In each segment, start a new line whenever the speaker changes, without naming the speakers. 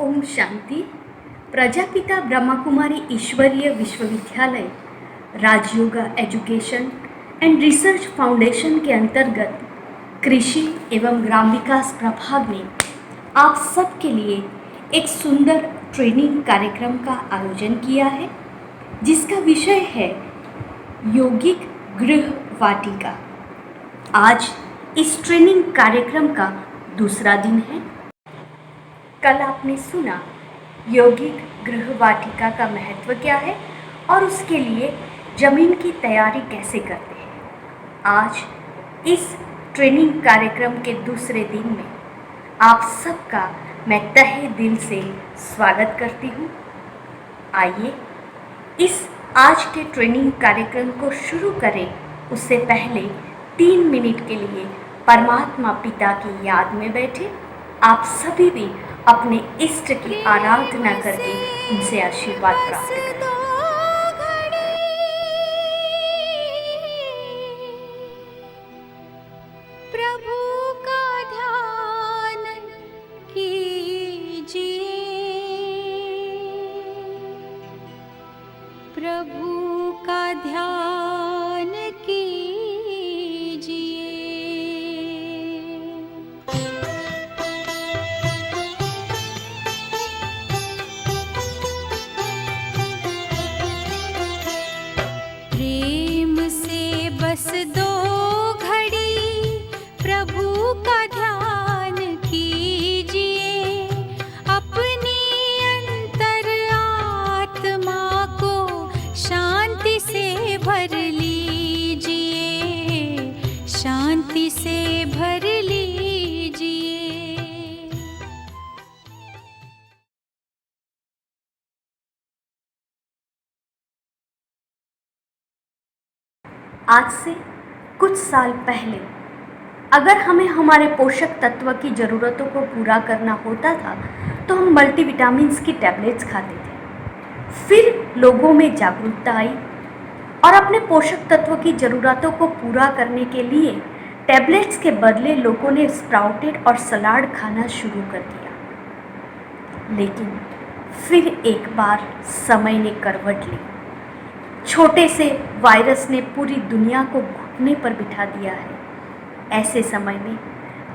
ओम शांति। प्रजापिता ब्रह्मा कुमारी ईश्वरीय विश्वविद्यालय Rajyoga education and research foundation के अंतर्गत कृषि एवं ग्राम विकास प्रभाग ने आप सबके लिए एक सुंदर ट्रेनिंग कार्यक्रम का आयोजन किया है, जिसका विषय है यौगिक गृह वाटिका। आज इस ट्रेनिंग कार्यक्रम का दूसरा दिन है। कल आपने सुना यौगिक गृह वाटिका का महत्व क्या है और उसके लिए जमीन की तैयारी कैसे करते हैं। आज इस ट्रेनिंग कार्यक्रम के दूसरे दिन में आप सबका मैं तहे दिल से स्वागत करती हूँ। आइए इस आज के ट्रेनिंग कार्यक्रम को शुरू करें। उससे पहले 3 मिनट के लिए परमात्मा पिता की याद में बैठे आप सभी भी अपने इष्ट की आराधना करके उनसे आशीर्वाद प्राप्त करें।
प्रभु का ध्यान कीजिए, प्रभु का ध्यान कीजिए। प्रेम से बस 2 घड़ी प्रभु का ध्यान कीजिए, अपनी अंतर आत्मा को शांति से भर लीजिए, शांति से भर लीजिए।
आज से कुछ साल पहले अगर हमें हमारे पोषक तत्व की ज़रूरतों को पूरा करना होता था तो हम मल्टीविटामिन्स की टैबलेट्स खाते थे। फिर लोगों में जागरूकता आई और अपने पोषक तत्व की ज़रूरतों को पूरा करने के लिए टैबलेट्स के बदले लोगों ने स्प्राउटेड और सलाद खाना शुरू कर दिया। लेकिन फिर एक बार समय ने करवट ली। छोटे से वायरस ने पूरी दुनिया को घुटने पर बिठा दिया है। ऐसे समय में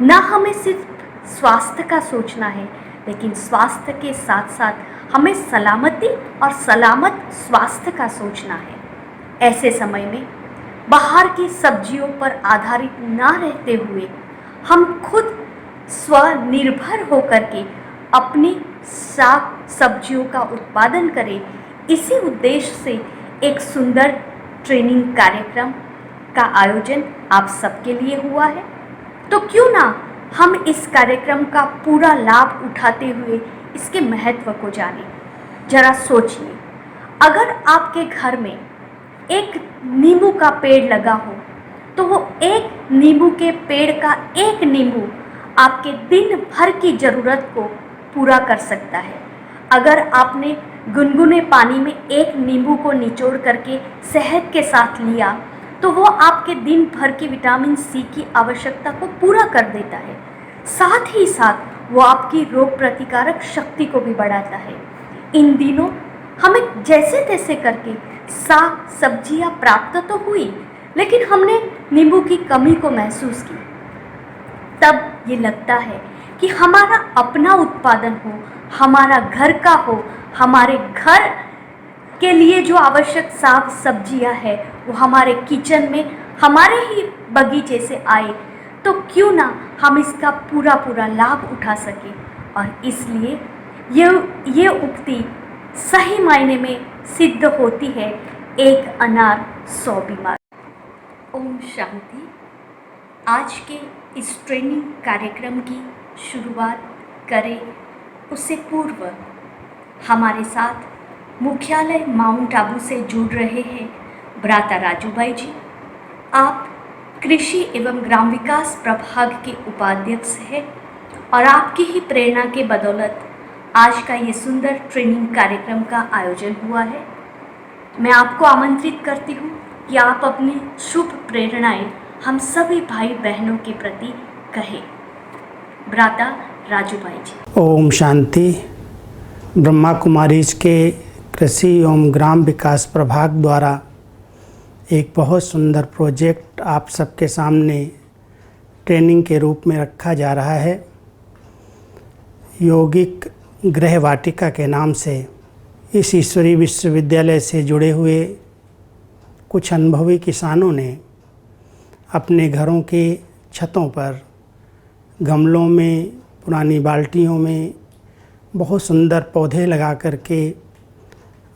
न हमें सिर्फ स्वास्थ्य का सोचना है, लेकिन स्वास्थ्य के साथ साथ हमें सलामती और सलामत स्वास्थ्य का सोचना है। ऐसे समय में बाहर की सब्जियों पर आधारित ना रहते हुए हम खुद स्वनिर्भर होकर के अपनी साग सब्जियों का उत्पादन करें। इसी उद्देश्य से एक सुंदर ट्रेनिंग कार्यक्रम का आयोजन आप सबके लिए हुआ है। तो क्यों ना हम इस कार्यक्रम का पूरा लाभ उठाते हुए इसके महत्व को जानें। जरा सोचिए, अगर आपके घर में एक नींबू का पेड़ लगा हो तो वो एक नींबू के पेड़ का एक नींबू आपके दिन भर की ज़रूरत को पूरा कर सकता है। अगर आपने गुनगुने पानी में एक नींबू को निचोड़ करके शहद के साथ लिया तो वो आपके दिन भर की विटामिन सी की आवश्यकता को पूरा कर देता है। साथ ही साथ वो आपकी रोग प्रतिकारक शक्ति को भी बढ़ाता है। इन दिनों हमें जैसे तैसे करके साग सब्जियां प्राप्त तो हुई, लेकिन हमने नींबू की कमी को महसूस की। तब ये लगता है कि हमारा अपना उत्पादन हो, हमारा घर का हो, हमारे घर के लिए जो आवश्यक साग सब्जियां हैं वो हमारे किचन में हमारे ही बगीचे से आए, तो क्यों ना हम इसका पूरा लाभ उठा सकें। और इसलिए ये उक्ति सही मायने में सिद्ध होती है, एक अनार 100 बीमार। ओम शांति। आज के इस ट्रेनिंग कार्यक्रम की शुरुआत करें उससे पूर्व हमारे साथ मुख्यालय माउंट आबू से जुड़ रहे हैं भ्राता राजू भाई जी। आप कृषि एवं ग्राम विकास प्रभाग के उपाध्यक्ष हैं और आपकी ही प्रेरणा के बदौलत आज का ये सुंदर ट्रेनिंग कार्यक्रम का आयोजन हुआ है। मैं आपको आमंत्रित करती हूँ कि आप अपनी शुभ प्रेरणाएं हम सभी भाई बहनों के प्रति कहें। भ्राता राजू भाई जी।
ओम शांति। ब्रह्मा कुमारीज के कृषि एवं ग्राम विकास प्रभाग द्वारा एक बहुत सुंदर प्रोजेक्ट आप सबके सामने ट्रेनिंग के रूप में रखा जा रहा है। यौगिक गृह वाटिका के नाम से इस ईश्वरीय विश्वविद्यालय से जुड़े हुए कुछ अनुभवी किसानों ने अपने घरों के छतों पर गमलों में, पुरानी बाल्टियों में बहुत सुंदर पौधे लगा करके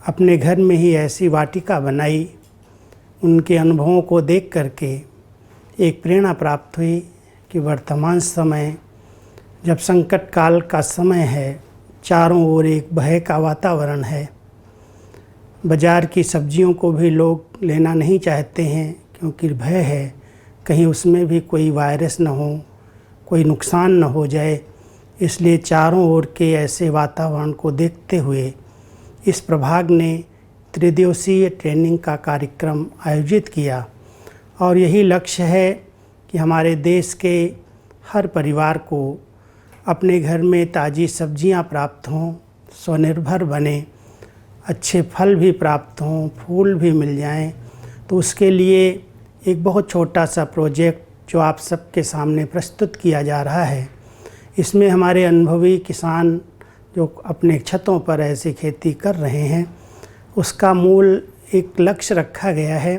अपने घर में ही ऐसी वाटिका बनाई। उनके अनुभवों को देख करके एक प्रेरणा प्राप्त हुई कि वर्तमान समय जब संकट काल का समय है, चारों ओर एक भय का वातावरण है। बाज़ार की सब्जियों को भी लोग लेना नहीं चाहते हैं क्योंकि भय है कहीं उसमें भी कोई वायरस न हो, कोई नुकसान न हो जाए। इसलिए चारों ओर के ऐसे वातावरण को देखते हुए इस प्रभाग ने त्रिदिवसीय ट्रेनिंग का कार्यक्रम आयोजित किया और यही लक्ष्य है कि हमारे देश के हर परिवार को अपने घर में ताज़ी सब्जियां प्राप्त हों, स्वनिर्भर बने, अच्छे फल भी प्राप्त हों, फूल भी मिल जाएं। तो उसके लिए एक बहुत छोटा सा प्रोजेक्ट जो आप सबके सामने प्रस्तुत किया जा रहा है, इसमें हमारे अनुभवी किसान जो अपने छतों पर ऐसी खेती कर रहे हैं, उसका मूल एक लक्ष्य रखा गया है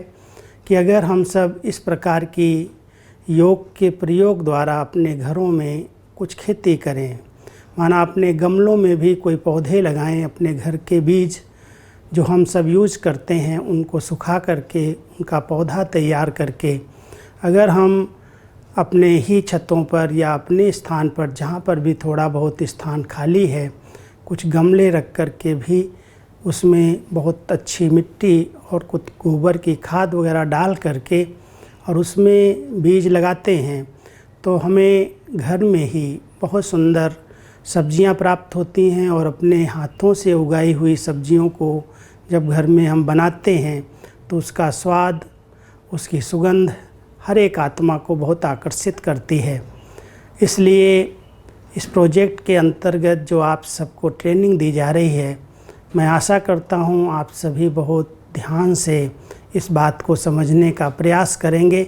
कि अगर हम सब इस प्रकार की योग के प्रयोग द्वारा अपने घरों में कुछ खेती करें, माना अपने गमलों में भी कोई पौधे लगाएं, अपने घर के बीज जो हम सब यूज़ करते हैं उनको सुखा करके उनका पौधा तैयार करके अगर हम अपने ही छतों पर या अपने स्थान पर जहाँ पर भी थोड़ा बहुत स्थान खाली है, कुछ गमले रख कर के भी उसमें बहुत अच्छी मिट्टी और कुछ गोबर की खाद वगैरह डाल करके और उसमें बीज लगाते हैं तो हमें घर में ही बहुत सुंदर सब्जियां प्राप्त होती हैं। और अपने हाथों से उगाई हुई सब्जियों को जब घर में हम बनाते हैं तो उसका स्वाद, उसकी सुगंध हर एक आत्मा को बहुत आकर्षित करती है। इसलिए इस प्रोजेक्ट के अंतर्गत जो आप सबको ट्रेनिंग दी जा रही है, मैं आशा करता हूँ आप सभी बहुत ध्यान से इस बात को समझने का प्रयास करेंगे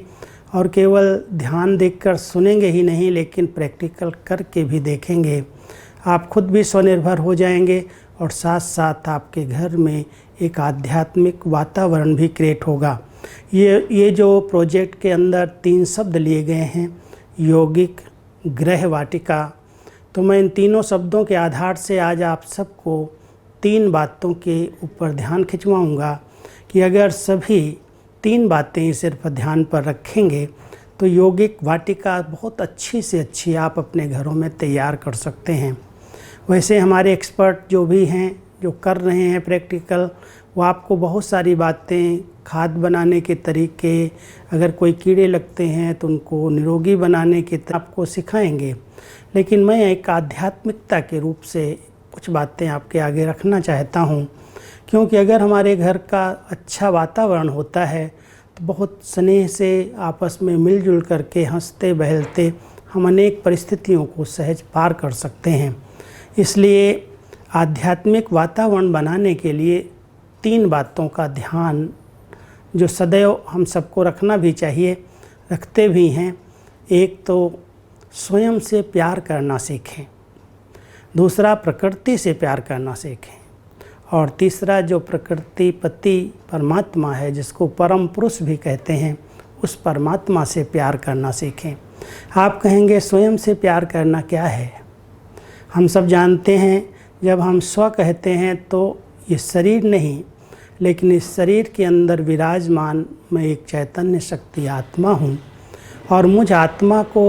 और केवल ध्यान देकर सुनेंगे ही नहीं लेकिन प्रैक्टिकल करके भी देखेंगे। आप खुद भी स्वनिर्भर हो जाएंगे और साथ साथ आपके घर में एक आध्यात्मिक वातावरण भी क्रिएट होगा। ये जो प्रोजेक्ट के अंदर 3 शब्द लिए गए हैं, यौगिक गृह वाटिका, तो मैं इन तीनों शब्दों के आधार से आज आप सबको 3 बातों के ऊपर ध्यान खिंचवाऊंगा कि अगर सभी 3 बातें सिर्फ ध्यान पर रखेंगे तो यौगिक वाटिका बहुत अच्छी से अच्छी आप अपने घरों में तैयार कर सकते हैं। वैसे हमारे एक्सपर्ट जो भी हैं, जो कर रहे हैं प्रैक्टिकल, वो आपको बहुत सारी बातें, खाद बनाने के तरीके, अगर कोई कीड़े लगते हैं तो उनको निरोगी बनाने के आपको सिखाएंगे। लेकिन मैं एक आध्यात्मिकता के रूप से कुछ बातें आपके आगे रखना चाहता हूँ, क्योंकि अगर हमारे घर का अच्छा वातावरण होता है तो बहुत स्नेह से आपस में मिलजुल करके हंसते बहलते हम अनेक परिस्थितियों को सहज पार कर सकते हैं। इसलिए आध्यात्मिक वातावरण बनाने के लिए 3 बातों का ध्यान जो सदैव हम सबको रखना भी चाहिए, रखते भी हैं। एक तो स्वयं से प्यार करना सीखें, दूसरा प्रकृति से प्यार करना सीखें और तीसरा जो प्रकृति पति परमात्मा है, जिसको परम पुरुष भी कहते हैं, उस परमात्मा से प्यार करना सीखें। आप कहेंगे स्वयं से प्यार करना क्या है? हम सब जानते हैं जब हम स्व कहते हैं तो ये शरीर नहीं, लेकिन इस शरीर के अंदर विराजमान मैं एक चैतन्य शक्ति आत्मा हूँ और मुझ आत्मा को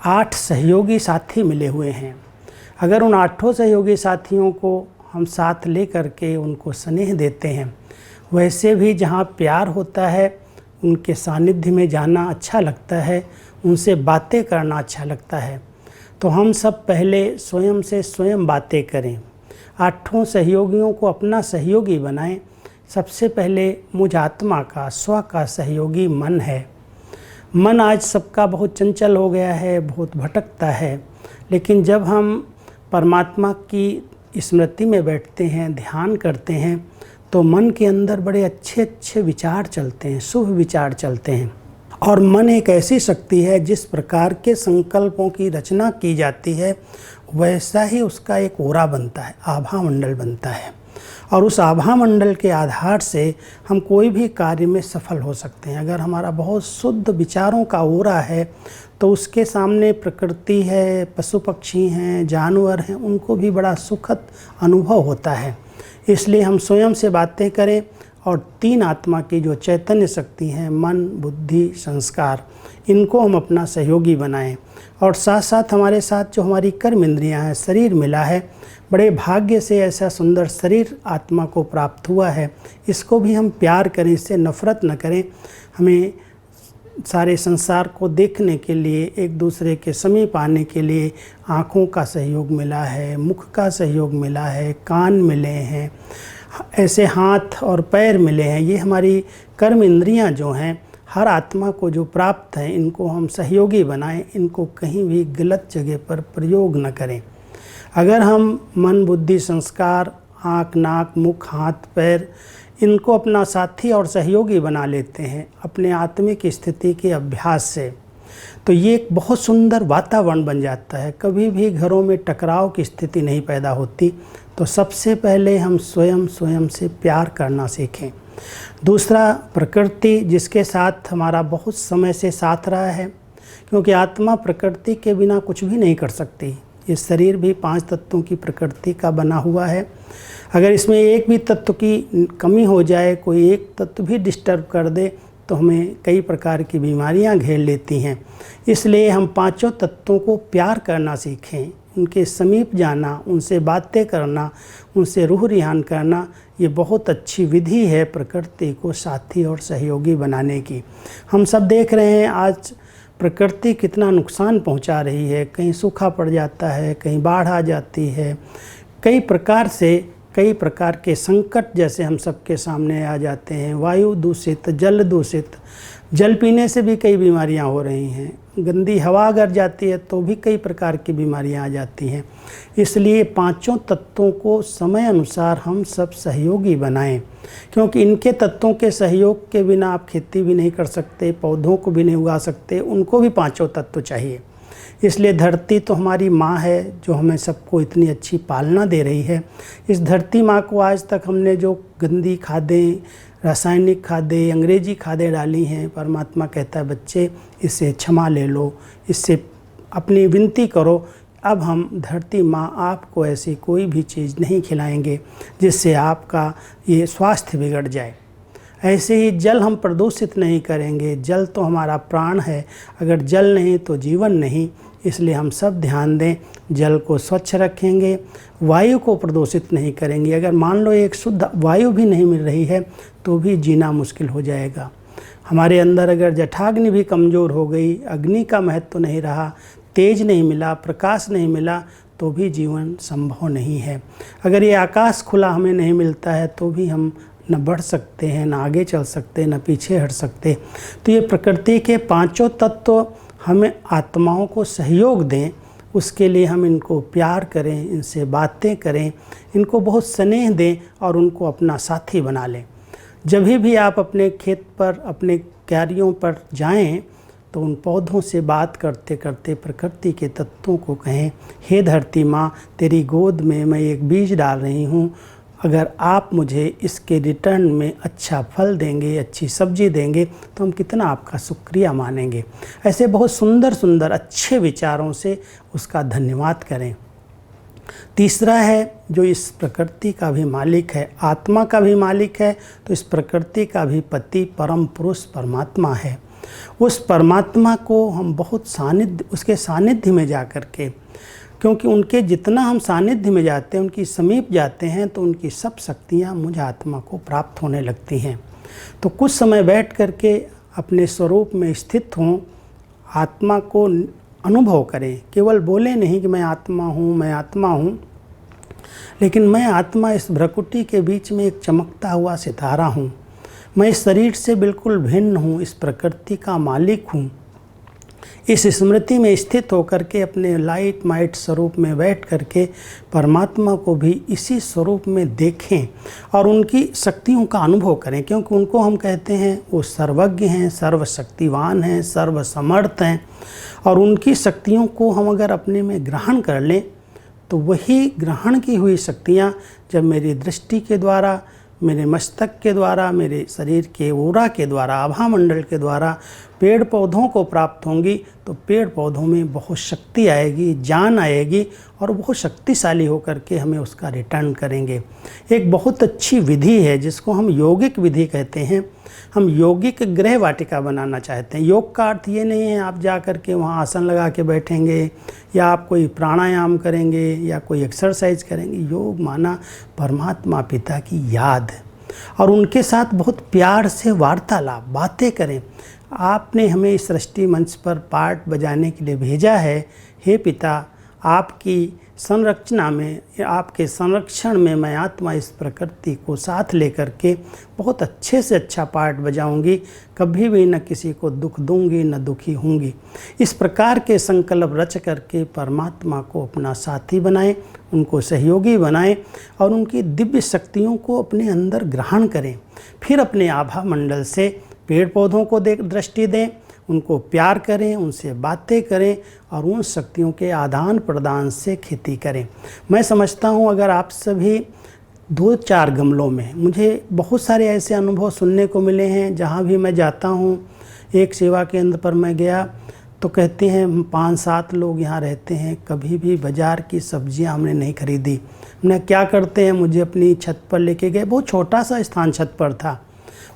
8 सहयोगी साथी मिले हुए हैं। अगर उन 8 सहयोगी साथियों को हम साथ ले करके उनको स्नेह देते हैं, वैसे भी जहाँ प्यार होता है उनके सानिध्य में जाना अच्छा लगता है, उनसे बातें करना अच्छा लगता है। तो हम सब पहले स्वयं से स्वयं बातें करें, 8 सहयोगियों को अपना सहयोगी बनाएं। सबसे पहले मुझ आत्मा का, स्व का सहयोगी मन है। मन आज सबका बहुत चंचल हो गया है, बहुत भटकता है, लेकिन जब हम परमात्मा की स्मृति में बैठते हैं, ध्यान करते हैं, तो मन के अंदर बड़े अच्छे अच्छे विचार चलते हैं, शुभ विचार चलते हैं। और मन एक ऐसी शक्ति है, जिस प्रकार के संकल्पों की रचना की जाती है वैसा ही उसका एक ओरा बनता है, आभा मंडल बनता है। और उस आभा मंडल के आधार से हम कोई भी कार्य में सफल हो सकते हैं। अगर हमारा बहुत शुद्ध विचारों का ओरा है तो उसके सामने प्रकृति है, पशु पक्षी हैं, जानवर हैं, उनको भी बड़ा सुखद अनुभव होता है। इसलिए हम स्वयं से बातें करें और तीन आत्मा की जो चैतन्य शक्ति है, मन, बुद्धि, संस्कार, इनको हम अपना सहयोगी बनाएं। और साथ साथ हमारे साथ जो हमारी कर्म इंद्रियां हैं, शरीर मिला है, बड़े भाग्य से ऐसा सुंदर शरीर आत्मा को प्राप्त हुआ है, इसको भी हम प्यार करें, इससे नफ़रत न करें। हमें सारे संसार को देखने के लिए, एक दूसरे के समीप आने के लिए आँखों का सहयोग मिला है, मुख का सहयोग मिला है, कान मिले हैं, ऐसे हाथ और पैर मिले हैं। ये हमारी कर्म इंद्रियां जो हैं, हर आत्मा को जो प्राप्त हैं, इनको हम सहयोगी बनाएं, इनको कहीं भी गलत जगह पर प्रयोग न करें। अगर हम मन, बुद्धि, संस्कार, आँख, नाक, मुख, हाथ, पैर, इनको अपना साथी और सहयोगी बना लेते हैं अपने आत्मिक स्थिति के अभ्यास से, तो ये एक बहुत सुंदर वातावरण बन जाता है। कभी भी घरों में टकराव की स्थिति नहीं पैदा होती। तो सबसे पहले हम स्वयं से प्यार करना सीखें। दूसरा, प्रकृति, जिसके साथ हमारा बहुत समय से साथ रहा है, क्योंकि आत्मा प्रकृति के बिना कुछ भी नहीं कर सकती। ये शरीर भी 5 तत्वों की प्रकृति का बना हुआ है। अगर इसमें एक भी तत्व की कमी हो जाए, कोई एक तत्व भी डिस्टर्ब कर दे, तो हमें कई प्रकार की बीमारियां घेर लेती हैं। इसलिए हम 5 तत्वों को प्यार करना सीखें, उनके समीप जाना, उनसे बातें करना, उनसे रूह रिहान करना, ये बहुत अच्छी विधि है प्रकृति को साथी और सहयोगी बनाने की। हम सब देख रहे हैं आज प्रकृति कितना नुकसान पहुंचा रही है। कहीं सूखा पड़ जाता है, कहीं बाढ़ आ जाती है, कई प्रकार के संकट जैसे हम सबके सामने आ जाते हैं। वायु दूषित, जल दूषित, जल पीने से भी कई बीमारियां हो रही हैं। गंदी हवा अगर जाती है तो भी कई प्रकार की बीमारियां आ जाती हैं। इसलिए 5 तत्वों को समय अनुसार हम सब सहयोगी बनाएं, क्योंकि इनके तत्वों के सहयोग के बिना आप खेती भी नहीं कर सकते, पौधों को भी नहीं उगा सकते, उनको भी 5 तत्व चाहिए। इसलिए धरती तो हमारी माँ है, जो हमें सबको इतनी अच्छी पालना दे रही है। इस धरती माँ को आज तक हमने जो गंदी खादें, रासायनिक खादें, अंग्रेजी खादें डाली हैं, परमात्मा कहता है बच्चे इससे क्षमा ले लो, इससे अपनी विनती करो। अब हम धरती माँ आपको ऐसी कोई भी चीज़ नहीं खिलाएंगे जिससे आपका ये स्वास्थ्य बिगड़ जाए। ऐसे ही जल हम प्रदूषित नहीं करेंगे। जल तो हमारा प्राण है, अगर जल नहीं तो जीवन नहीं। इसलिए हम सब ध्यान दें, जल को स्वच्छ रखेंगे, वायु को प्रदूषित नहीं करेंगे। अगर मान लो एक शुद्ध वायु भी नहीं मिल रही है तो भी जीना मुश्किल हो जाएगा। हमारे अंदर अगर जठाग्नि भी कमज़ोर हो गई, अग्नि का महत्व नहीं रहा, तेज नहीं मिला, प्रकाश नहीं मिला, तो भी जीवन संभव नहीं है। अगर ये आकाश खुला हमें नहीं मिलता है तो भी हम न बढ़ सकते हैं, न आगे चल सकते, न पीछे हट सकते। तो ये प्रकृति के 5 तत्व हमें आत्माओं को सहयोग दें, उसके लिए हम इनको प्यार करें, इनसे बातें करें, इनको बहुत स्नेह दें और उनको अपना साथी बना लें। जब भी आप अपने खेत पर, अपने क्यारियों पर जाएं, तो उन पौधों से बात करते करते प्रकृति के तत्वों को कहें, हे धरती माँ, तेरी गोद में मैं एक बीज डाल रही हूँ, अगर आप मुझे इसके रिटर्न में अच्छा फल देंगे, अच्छी सब्जी देंगे, तो हम कितना आपका शुक्रिया मानेंगे। ऐसे बहुत सुंदर सुंदर अच्छे विचारों से उसका धन्यवाद करें। तीसरा है, जो इस प्रकृति का भी मालिक है, आत्मा का भी मालिक है, तो इस प्रकृति का भी पति परम पुरुष परमात्मा है। उस परमात्मा को हम बहुत उसके सानिध्य में जा कर के, क्योंकि उनके जितना हम सानिध्य में जाते हैं, उनकी समीप जाते हैं, तो उनकी सब शक्तियाँ मुझ आत्मा को प्राप्त होने लगती हैं। तो कुछ समय बैठ कर के अपने स्वरूप में स्थित हों, आत्मा को अनुभव करें। केवल बोले नहीं कि मैं आत्मा हूँ, मैं आत्मा हूँ, लेकिन मैं आत्मा इस भ्रकुटी के बीच में एक चमकता हुआ सितारा हूँ। मैं इस शरीर से बिल्कुल भिन्न हूँ, इस प्रकृति का मालिक हूँ। इस स्मृति में स्थित होकर के अपने लाइट माइट स्वरूप में बैठ करके परमात्मा को भी इसी स्वरूप में देखें और उनकी शक्तियों का अनुभव करें, क्योंकि उनको हम कहते हैं वो सर्वज्ञ हैं, सर्वशक्तिवान हैं, सर्वसमर्थ हैं। और उनकी शक्तियों को हम अगर अपने में ग्रहण कर लें तो वही ग्रहण की हुई शक्तियाँ जब मेरी दृष्टि के द्वारा, मेरे मस्तक के द्वारा, मेरे शरीर के ओरा के द्वारा, आभा मंडल के द्वारा पेड़ पौधों को प्राप्त होंगी तो पेड़ पौधों में बहुत शक्ति आएगी, जान आएगी और बहुत शक्तिशाली होकर के हमें उसका रिटर्न करेंगे। एक बहुत अच्छी विधि है जिसको हम यौगिक विधि कहते हैं। हम यौगिक गृह वाटिका बनाना चाहते हैं। योग का अर्थ ये नहीं है आप जा कर के वहाँ आसन लगा के बैठेंगे या आप कोई प्राणायाम करेंगे या कोई एक्सरसाइज करेंगे। योग माना परमात्मा पिता की याद और उनके साथ बहुत प्यार से वार्तालाप, बातें करें। आपने हमें इस सृष्टि मंच पर पार्ट बजाने के लिए भेजा है। हे पिता, आपकी संरचना में, आपके संरक्षण में मैं आत्मा इस प्रकृति को साथ लेकर के बहुत अच्छे से अच्छा पार्ट बजाऊंगी, कभी भी न किसी को दुख दूंगी न दुखी होंगी। इस प्रकार के संकल्प रच करके परमात्मा को अपना साथी बनाएं, उनको सहयोगी बनाएं और उनकी दिव्य शक्तियों को अपने अंदर ग्रहण करें। फिर अपने आभा मंडल से पेड़ पौधों को दृष्टि दें, उनको प्यार करें, उनसे बातें करें और उन शक्तियों के आदान प्रदान से खेती करें। मैं समझता हूँ अगर आप सभी 2-4 गमलों में, मुझे बहुत सारे ऐसे अनुभव सुनने को मिले हैं जहाँ भी मैं जाता हूँ। एक सेवा केंद्र पर मैं गया तो कहते हैं 5-7 लोग यहाँ रहते हैं, कभी भी बाज़ार की सब्जियाँ हमने नहीं खरीदी। हमने क्या करते हैं, मुझे अपनी छत पर लेके गए, बहुत छोटा सा स्थान छत पर था,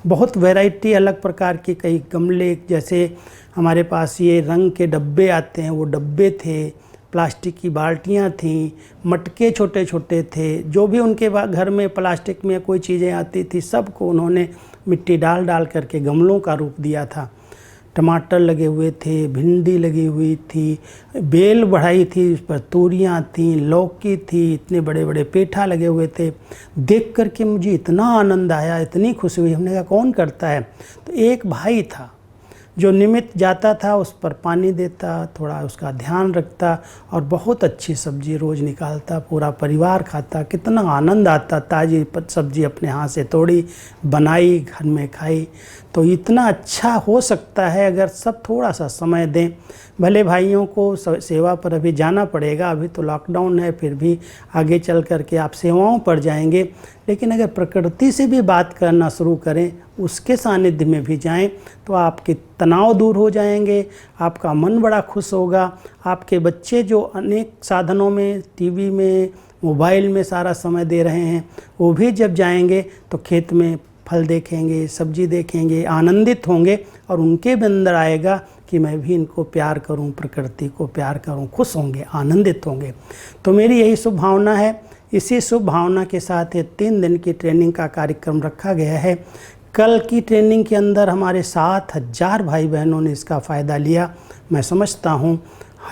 बहुत वैरायटी अलग प्रकार की, कई गमले, जैसे हमारे पास ये रंग के डब्बे आते हैं वो डब्बे थे, प्लास्टिक की बाल्टियाँ थीं, मटके छोटे छोटे थे, जो भी उनके घर में प्लास्टिक में कोई चीज़ें आती थी सबको उन्होंने मिट्टी डाल डाल करके गमलों का रूप दिया था। टमाटर लगे हुए थे, भिंडी लगी हुई थी, बेल बढ़ाई थी, उस पर तोरियाँ थीं, लौकी थी, इतने बड़े बड़े पेठा लगे हुए थे। देख कर के मुझे इतना आनंद आया, इतनी खुशी हुई। हमने कहा कौन करता है? तो एक भाई था जो नियमित जाता था, उस पर पानी देता, थोड़ा उसका ध्यान रखता और बहुत अच्छी सब्जी रोज़ निकालता, पूरा परिवार खाता। कितना आनंद आता, ताज़ी सब्जी अपने हाथ से तोड़ी, बनाई, घर में खाई। तो इतना अच्छा हो सकता है अगर सब थोड़ा सा समय दें। भले भाइयों को सेवा पर अभी जाना पड़ेगा, अभी तो लॉकडाउन है, फिर भी आगे चल कर के आप सेवाओं पर जाएंगे, लेकिन अगर प्रकृति से भी बात करना शुरू करें, उसके सानिध्य में भी जाएं, तो आपके तनाव दूर हो जाएंगे, आपका मन बड़ा खुश होगा। आपके बच्चे जो अनेक साधनों में, टीवी में, मोबाइल में सारा समय दे रहे हैं, वो भी जब जाएंगे तो खेत में फल देखेंगे, सब्जी देखेंगे, आनंदित होंगे और उनके भी अंदर आएगा कि मैं भी इनको प्यार करूं, प्रकृति को प्यार करूं, खुश होंगे, आनंदित होंगे। तो मेरी यही शुभ भावना है। इसी शुभ भावना के साथ ये 3 दिन की ट्रेनिंग का कार्यक्रम रखा गया है। कल की ट्रेनिंग के अंदर हमारे 7,000 भाई बहनों ने इसका फ़ायदा लिया। मैं समझता हूँ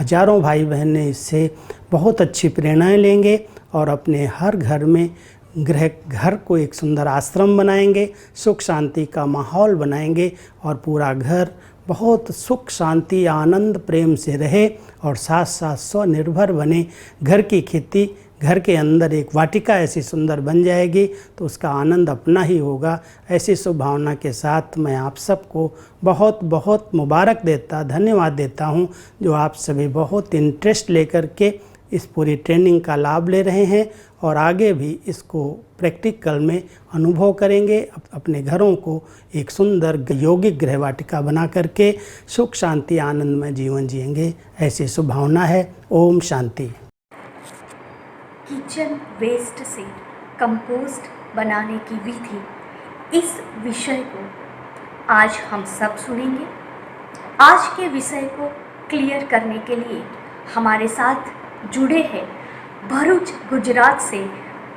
हज़ारों भाई बहनें इससे बहुत अच्छी प्रेरणाएँ लेंगे और अपने हर घर में घर को एक सुंदर आश्रम बनाएंगे, सुख शांति का माहौल बनाएंगे और पूरा घर बहुत सुख शांति आनंद प्रेम से रहे और साथ साथ स्वनिर्भर बने। घर की खेती, घर के अंदर एक वाटिका ऐसी सुंदर बन जाएगी तो उसका आनंद अपना ही होगा। ऐसी शुभ भावना के साथ मैं आप सबको बहुत बहुत मुबारक देता, धन्यवाद देता हूँ जो आप सभी बहुत इंटरेस्ट लेकर के इस पूरी ट्रेनिंग का लाभ ले रहे हैं और आगे भी इसको प्रैक्टिकल में अनुभव करेंगे। अपने घरों को एक सुंदर यौगिक गृह वाटिका बना करके सुख शांति आनंदमय जीवन जिएंगे, ऐसी शुभ भावना है। ओम शांति।
किचन वेस्ट से कंपोस्ट बनाने की विधि, इस विषय को आज हम सब सुनेंगे। आज के विषय को क्लियर करने के लिए हमारे साथ जुड़े हैं भरूच गुजरात से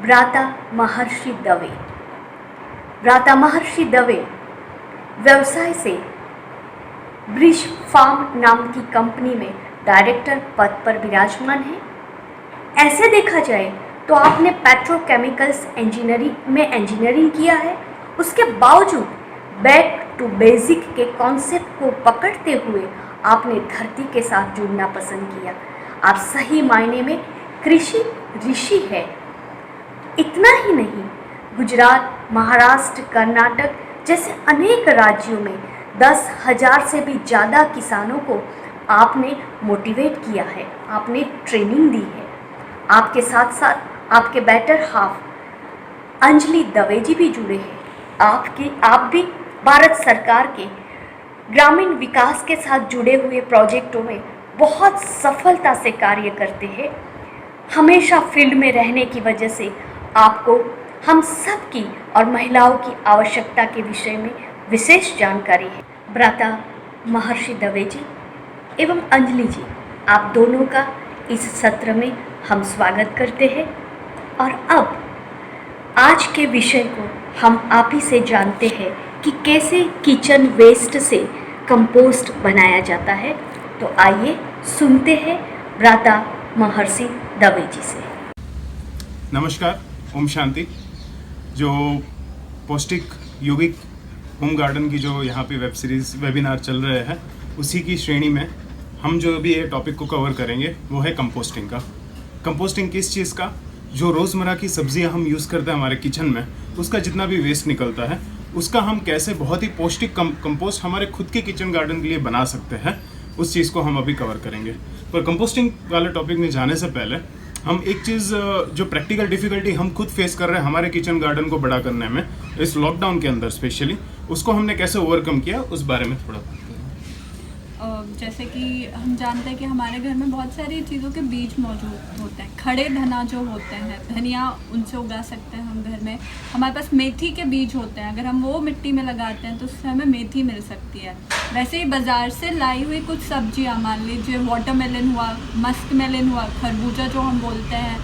व्राता महर्षि दवे। व्राता महर्षि दवे व्यवसाय से ब्रिश फार्म नाम की कंपनी में डायरेक्टर पद पर विराजमान है। ऐसे देखा जाए तो आपने पेट्रोकेमिकल्स इंजीनियरिंग किया है, उसके बावजूद बैक टू बेसिक के कॉन्सेप्ट को पकड़ते हुए आपने धरती के साथ जुड़ना पसंद किया। आप सही मायने में कृषि ऋषि है। इतना ही नहीं, गुजरात, महाराष्ट्र, कर्नाटक जैसे अनेक राज्यों में 10,000 से भी ज़्यादा किसानों को आपने मोटिवेट किया है, आपने ट्रेनिंग दी है। आपके साथ साथ आपके बेटर हाफ अंजलि दवे जी भी जुड़े हैं। आप भी भारत सरकार के ग्रामीण विकास के साथ जुड़े हुए प्रोजेक्टों में बहुत सफलता से कार्य करते हैं। हमेशा फील्ड में रहने की वजह से आपको हम सब की और महिलाओं की आवश्यकता के विषय में विशेष जानकारी है। भ्राता महर्षि दवे जी एवं अंजलि जी, आप दोनों का इस सत्र में हम स्वागत करते हैं। और अब आज के विषय को हम आप ही से जानते हैं कि कैसे किचन वेस्ट से कंपोस्ट बनाया जाता है। तो आइए सुनते हैं भ्राता महर्षि दवे जी से।
नमस्कार, ओम शांति। जो पौष्टिक यौगिक होम गार्डन की जो यहाँ पे वेब सीरीज़ वेबिनार चल रहे हैं, उसी की श्रेणी में हम जो भी ये टॉपिक को कवर करेंगे वो है कंपोस्टिंग का। कंपोस्टिंग किस चीज़ का? जो रोज़मर्रा की सब्जियां हम यूज़ करते हैं हमारे किचन में, उसका जितना भी वेस्ट निकलता है उसका हम कैसे बहुत ही पौष्टिक कंपोस्ट हमारे खुद के किचन गार्डन के लिए बना सकते हैं, उस चीज़ को हम अभी कवर करेंगे। पर कंपोस्टिंग वाले टॉपिक में जाने से पहले हम एक चीज़ जो प्रैक्टिकल डिफ़िकल्टी हम खुद फेस कर रहे हैं हमारे किचन गार्डन को बड़ा करने में इस लॉकडाउन के अंदर स्पेशली, उसको हमने कैसे ओवरकम किया उस बारे में थोड़ा।
जैसे कि हम जानते हैं कि हमारे घर में बहुत सारी चीज़ों के बीज मौजूद होते हैं। खड़े धना जो होते हैं, धनिया, उनसे उगा सकते हैं हम घर में। हमारे पास मेथी के बीज होते हैं, अगर हम वो मिट्टी में लगाते हैं तो उससे हमें मेथी मिल सकती है। वैसे ही बाज़ार से लाई हुई कुछ सब्जियां, मान लीजिए वाटरमेलन हुआ, मस्क मेलन हुआ, खरबूजा जो हम बोलते हैं,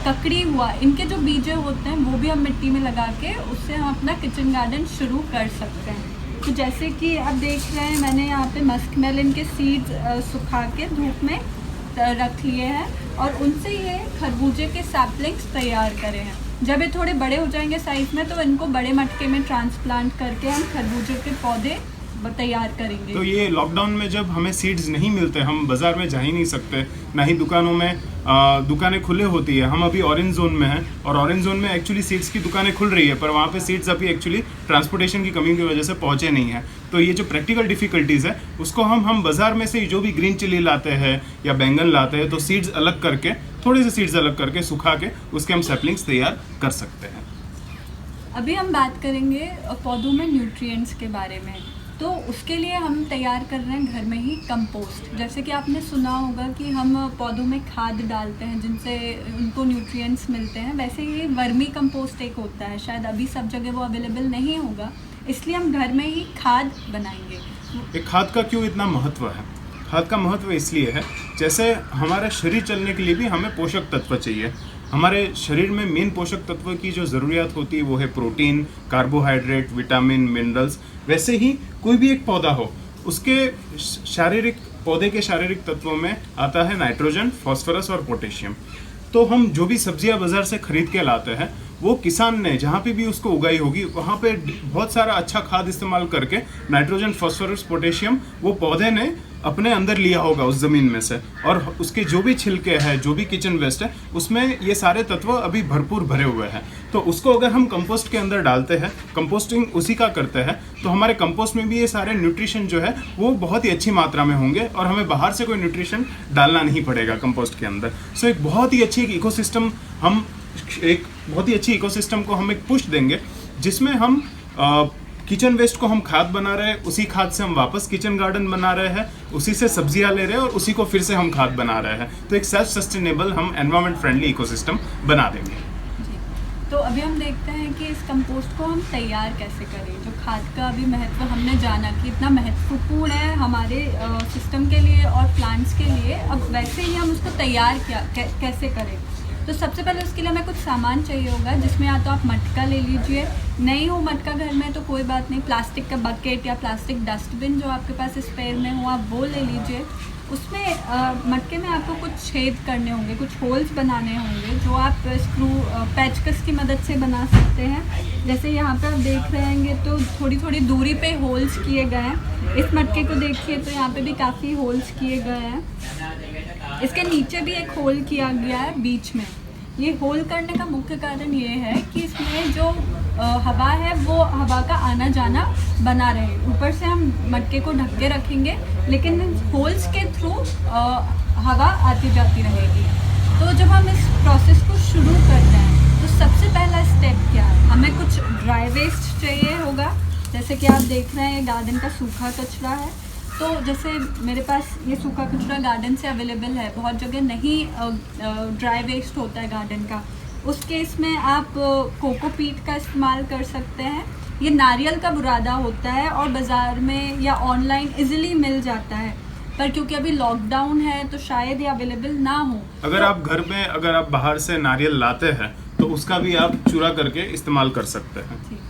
ककड़ी हुआ, इनके जो बीज होते हैं वो भी हम मिट्टी में लगा के उससे हम अपना किचन गार्डन शुरू कर सकते हैं। तो जैसे कि आप देख रहे हैं, मैंने यहाँ पे मस्क मेलन के सीड्स सुखा के धूप में रख लिए हैं और उनसे ये खरबूजे के सैपलिंग्स तैयार करे हैं। जब ये थोड़े बड़े हो जाएंगे साइज में तो इनको बड़े मटके में ट्रांसप्लांट करके हम खरबूजे के पौधे तैयार करेंगे।
तो ये लॉकडाउन में जब हमें सीड्स नहीं मिलते, हम बाज़ार में जा ही नहीं सकते, ना ही दुकानों में दुकानें खुले होती है। हम अभी ऑरेंज जोन में हैं और ऑरेंज जोन में एक्चुअली सीड्स की दुकानें खुल रही है, पर वहाँ पे सीड्स अभी एक्चुअली ट्रांसपोर्टेशन की कमी की वजह से पहुँचे नहीं हैं। तो ये जो प्रैक्टिकल डिफ़िकल्टीज़ है उसको हम बाज़ार में से जो भी ग्रीन चिली लाते हैं या बैंगन लाते हैं, तो सीड्स अलग करके, थोड़े से सीड्स अलग करके सुखा के उसके हम सैपलिंग्स तैयार कर सकते हैं।
अभी हम बात करेंगे पौधों में न्यूट्रिएंट्स के बारे में। तो उसके लिए हम तैयार कर रहे हैं घर में ही कंपोस्ट। जैसे कि आपने सुना होगा कि हम पौधों में खाद डालते हैं जिनसे उनको न्यूट्रिएंट्स मिलते हैं, वैसे ही वर्मी कंपोस्ट एक होता है। शायद अभी सब जगह वो अवेलेबल नहीं होगा, इसलिए हम घर में ही खाद बनाएंगे।
एक खाद का क्यों इतना महत्व है? खाद का महत्व इसलिए है, जैसे हमारा शरीर चलने के लिए भी हमें पोषक तत्व चाहिए। हमारे शरीर में मेन पोषक तत्व की जो ज़रूरियात होती है वो है प्रोटीन, कार्बोहाइड्रेट, विटामिन, मिनरल्स। वैसे ही कोई भी एक पौधा हो, उसके पौधे के शारीरिक तत्वों में आता है नाइट्रोजन, फॉस्फोरस और पोटेशियम। तो हम जो भी सब्जियां बाज़ार से खरीद के लाते हैं, वो किसान ने जहाँ पे भी उसको उगाई होगी वहाँ पे बहुत सारा अच्छा खाद इस्तेमाल करके नाइट्रोजन, फॉस्फोरस, पोटेशियम वो पौधे ने अपने अंदर लिया होगा उस ज़मीन में से, और उसके जो भी छिलके हैं, जो भी किचन वेस्ट है, उसमें ये सारे तत्व अभी भरपूर भरे हुए हैं। तो उसको अगर हम कंपोस्ट के अंदर डालते हैं, कंपोस्टिंग उसी का करते हैं, तो हमारे कंपोस्ट में भी ये सारे न्यूट्रिशन जो है वो बहुत ही अच्छी मात्रा में होंगे और हमें बाहर से कोई न्यूट्रिशन डालना नहीं पड़ेगा कंपोस्ट के अंदर। सो एक बहुत ही अच्छी इकोसिस्टम को हम एक पुश देंगे, जिसमें हम किचन वेस्ट को हम खाद बना रहे हैं, उसी खाद से हम वापस किचन गार्डन बना रहे हैं, उसी से सब्जियां ले रहे हैं और उसी को फिर से हम खाद बना रहे हैं। तो एक सेल्फ सस्टेनेबल हम एनवायरमेंट फ्रेंडली इकोसिस्टम बना देंगे।
तो अभी हम देखते हैं कि इस कंपोस्ट को हम तैयार कैसे करें। जो खाद का अभी महत्व हमने जाना कि इतना महत्वपूर्ण है हमारे सिस्टम के लिए और प्लांट्स के लिए, अब वैसे ही हम उसको तैयार कैसे करें। तो सबसे पहले उसके लिए हमें कुछ सामान चाहिए होगा, जिसमें या तो आप मटका ले लीजिए, नहीं हो मटका घर में तो कोई बात नहीं, प्लास्टिक का बकेट या प्लास्टिक डस्टबिन जो आपके पास स्पेयर में हो आप वो ले लीजिए। उसमें मटके में आपको कुछ छेद करने होंगे, कुछ होल्स बनाने होंगे जो आप स्क्रू पेचकस की मदद से बना सकते हैं। जैसे यहाँ पे आप देख रहे होंगे तो थोड़ी थोड़ी दूरी पे होल्स किए गए हैं। इस मटके को देखिए तो यहाँ पे भी काफ़ी होल्स किए गए हैं। इसके नीचे भी एक होल किया गया है बीच में। ये होल करने का मुख्य कारण ये है कि इसमें जो हवा है वो हवा का आना जाना बना रहे। ऊपर से हम मटके को ढक के रखेंगे लेकिन होल्स के थ्रू हवा आती जाती रहेगी। तो जब हम इस प्रोसेस को शुरू कर रहे हैं तो सबसे पहला स्टेप क्या है, हमें कुछ ड्राई वेस्ट चाहिए होगा। जैसे कि आप देख रहे हैं ये गार्डन का सूखा कचरा है। तो जैसे मेरे पास ये सूखा कचरा गार्डन से अवेलेबल है, बहुत जगह नहीं ड्राई वेस्ट होता है गार्डन का। उस केस में आप कोकोपीट का इस्तेमाल कर सकते हैं। ये नारियल का बुरादा होता है और बाज़ार में या ऑनलाइन इजीली मिल जाता है, पर क्योंकि अभी लॉकडाउन है तो शायद ये अवेलेबल ना हो।
अगर आप घर में अगर आप बाहर से नारियल लाते हैं तो उसका भी आप चूरा करके इस्तेमाल कर सकते हैं।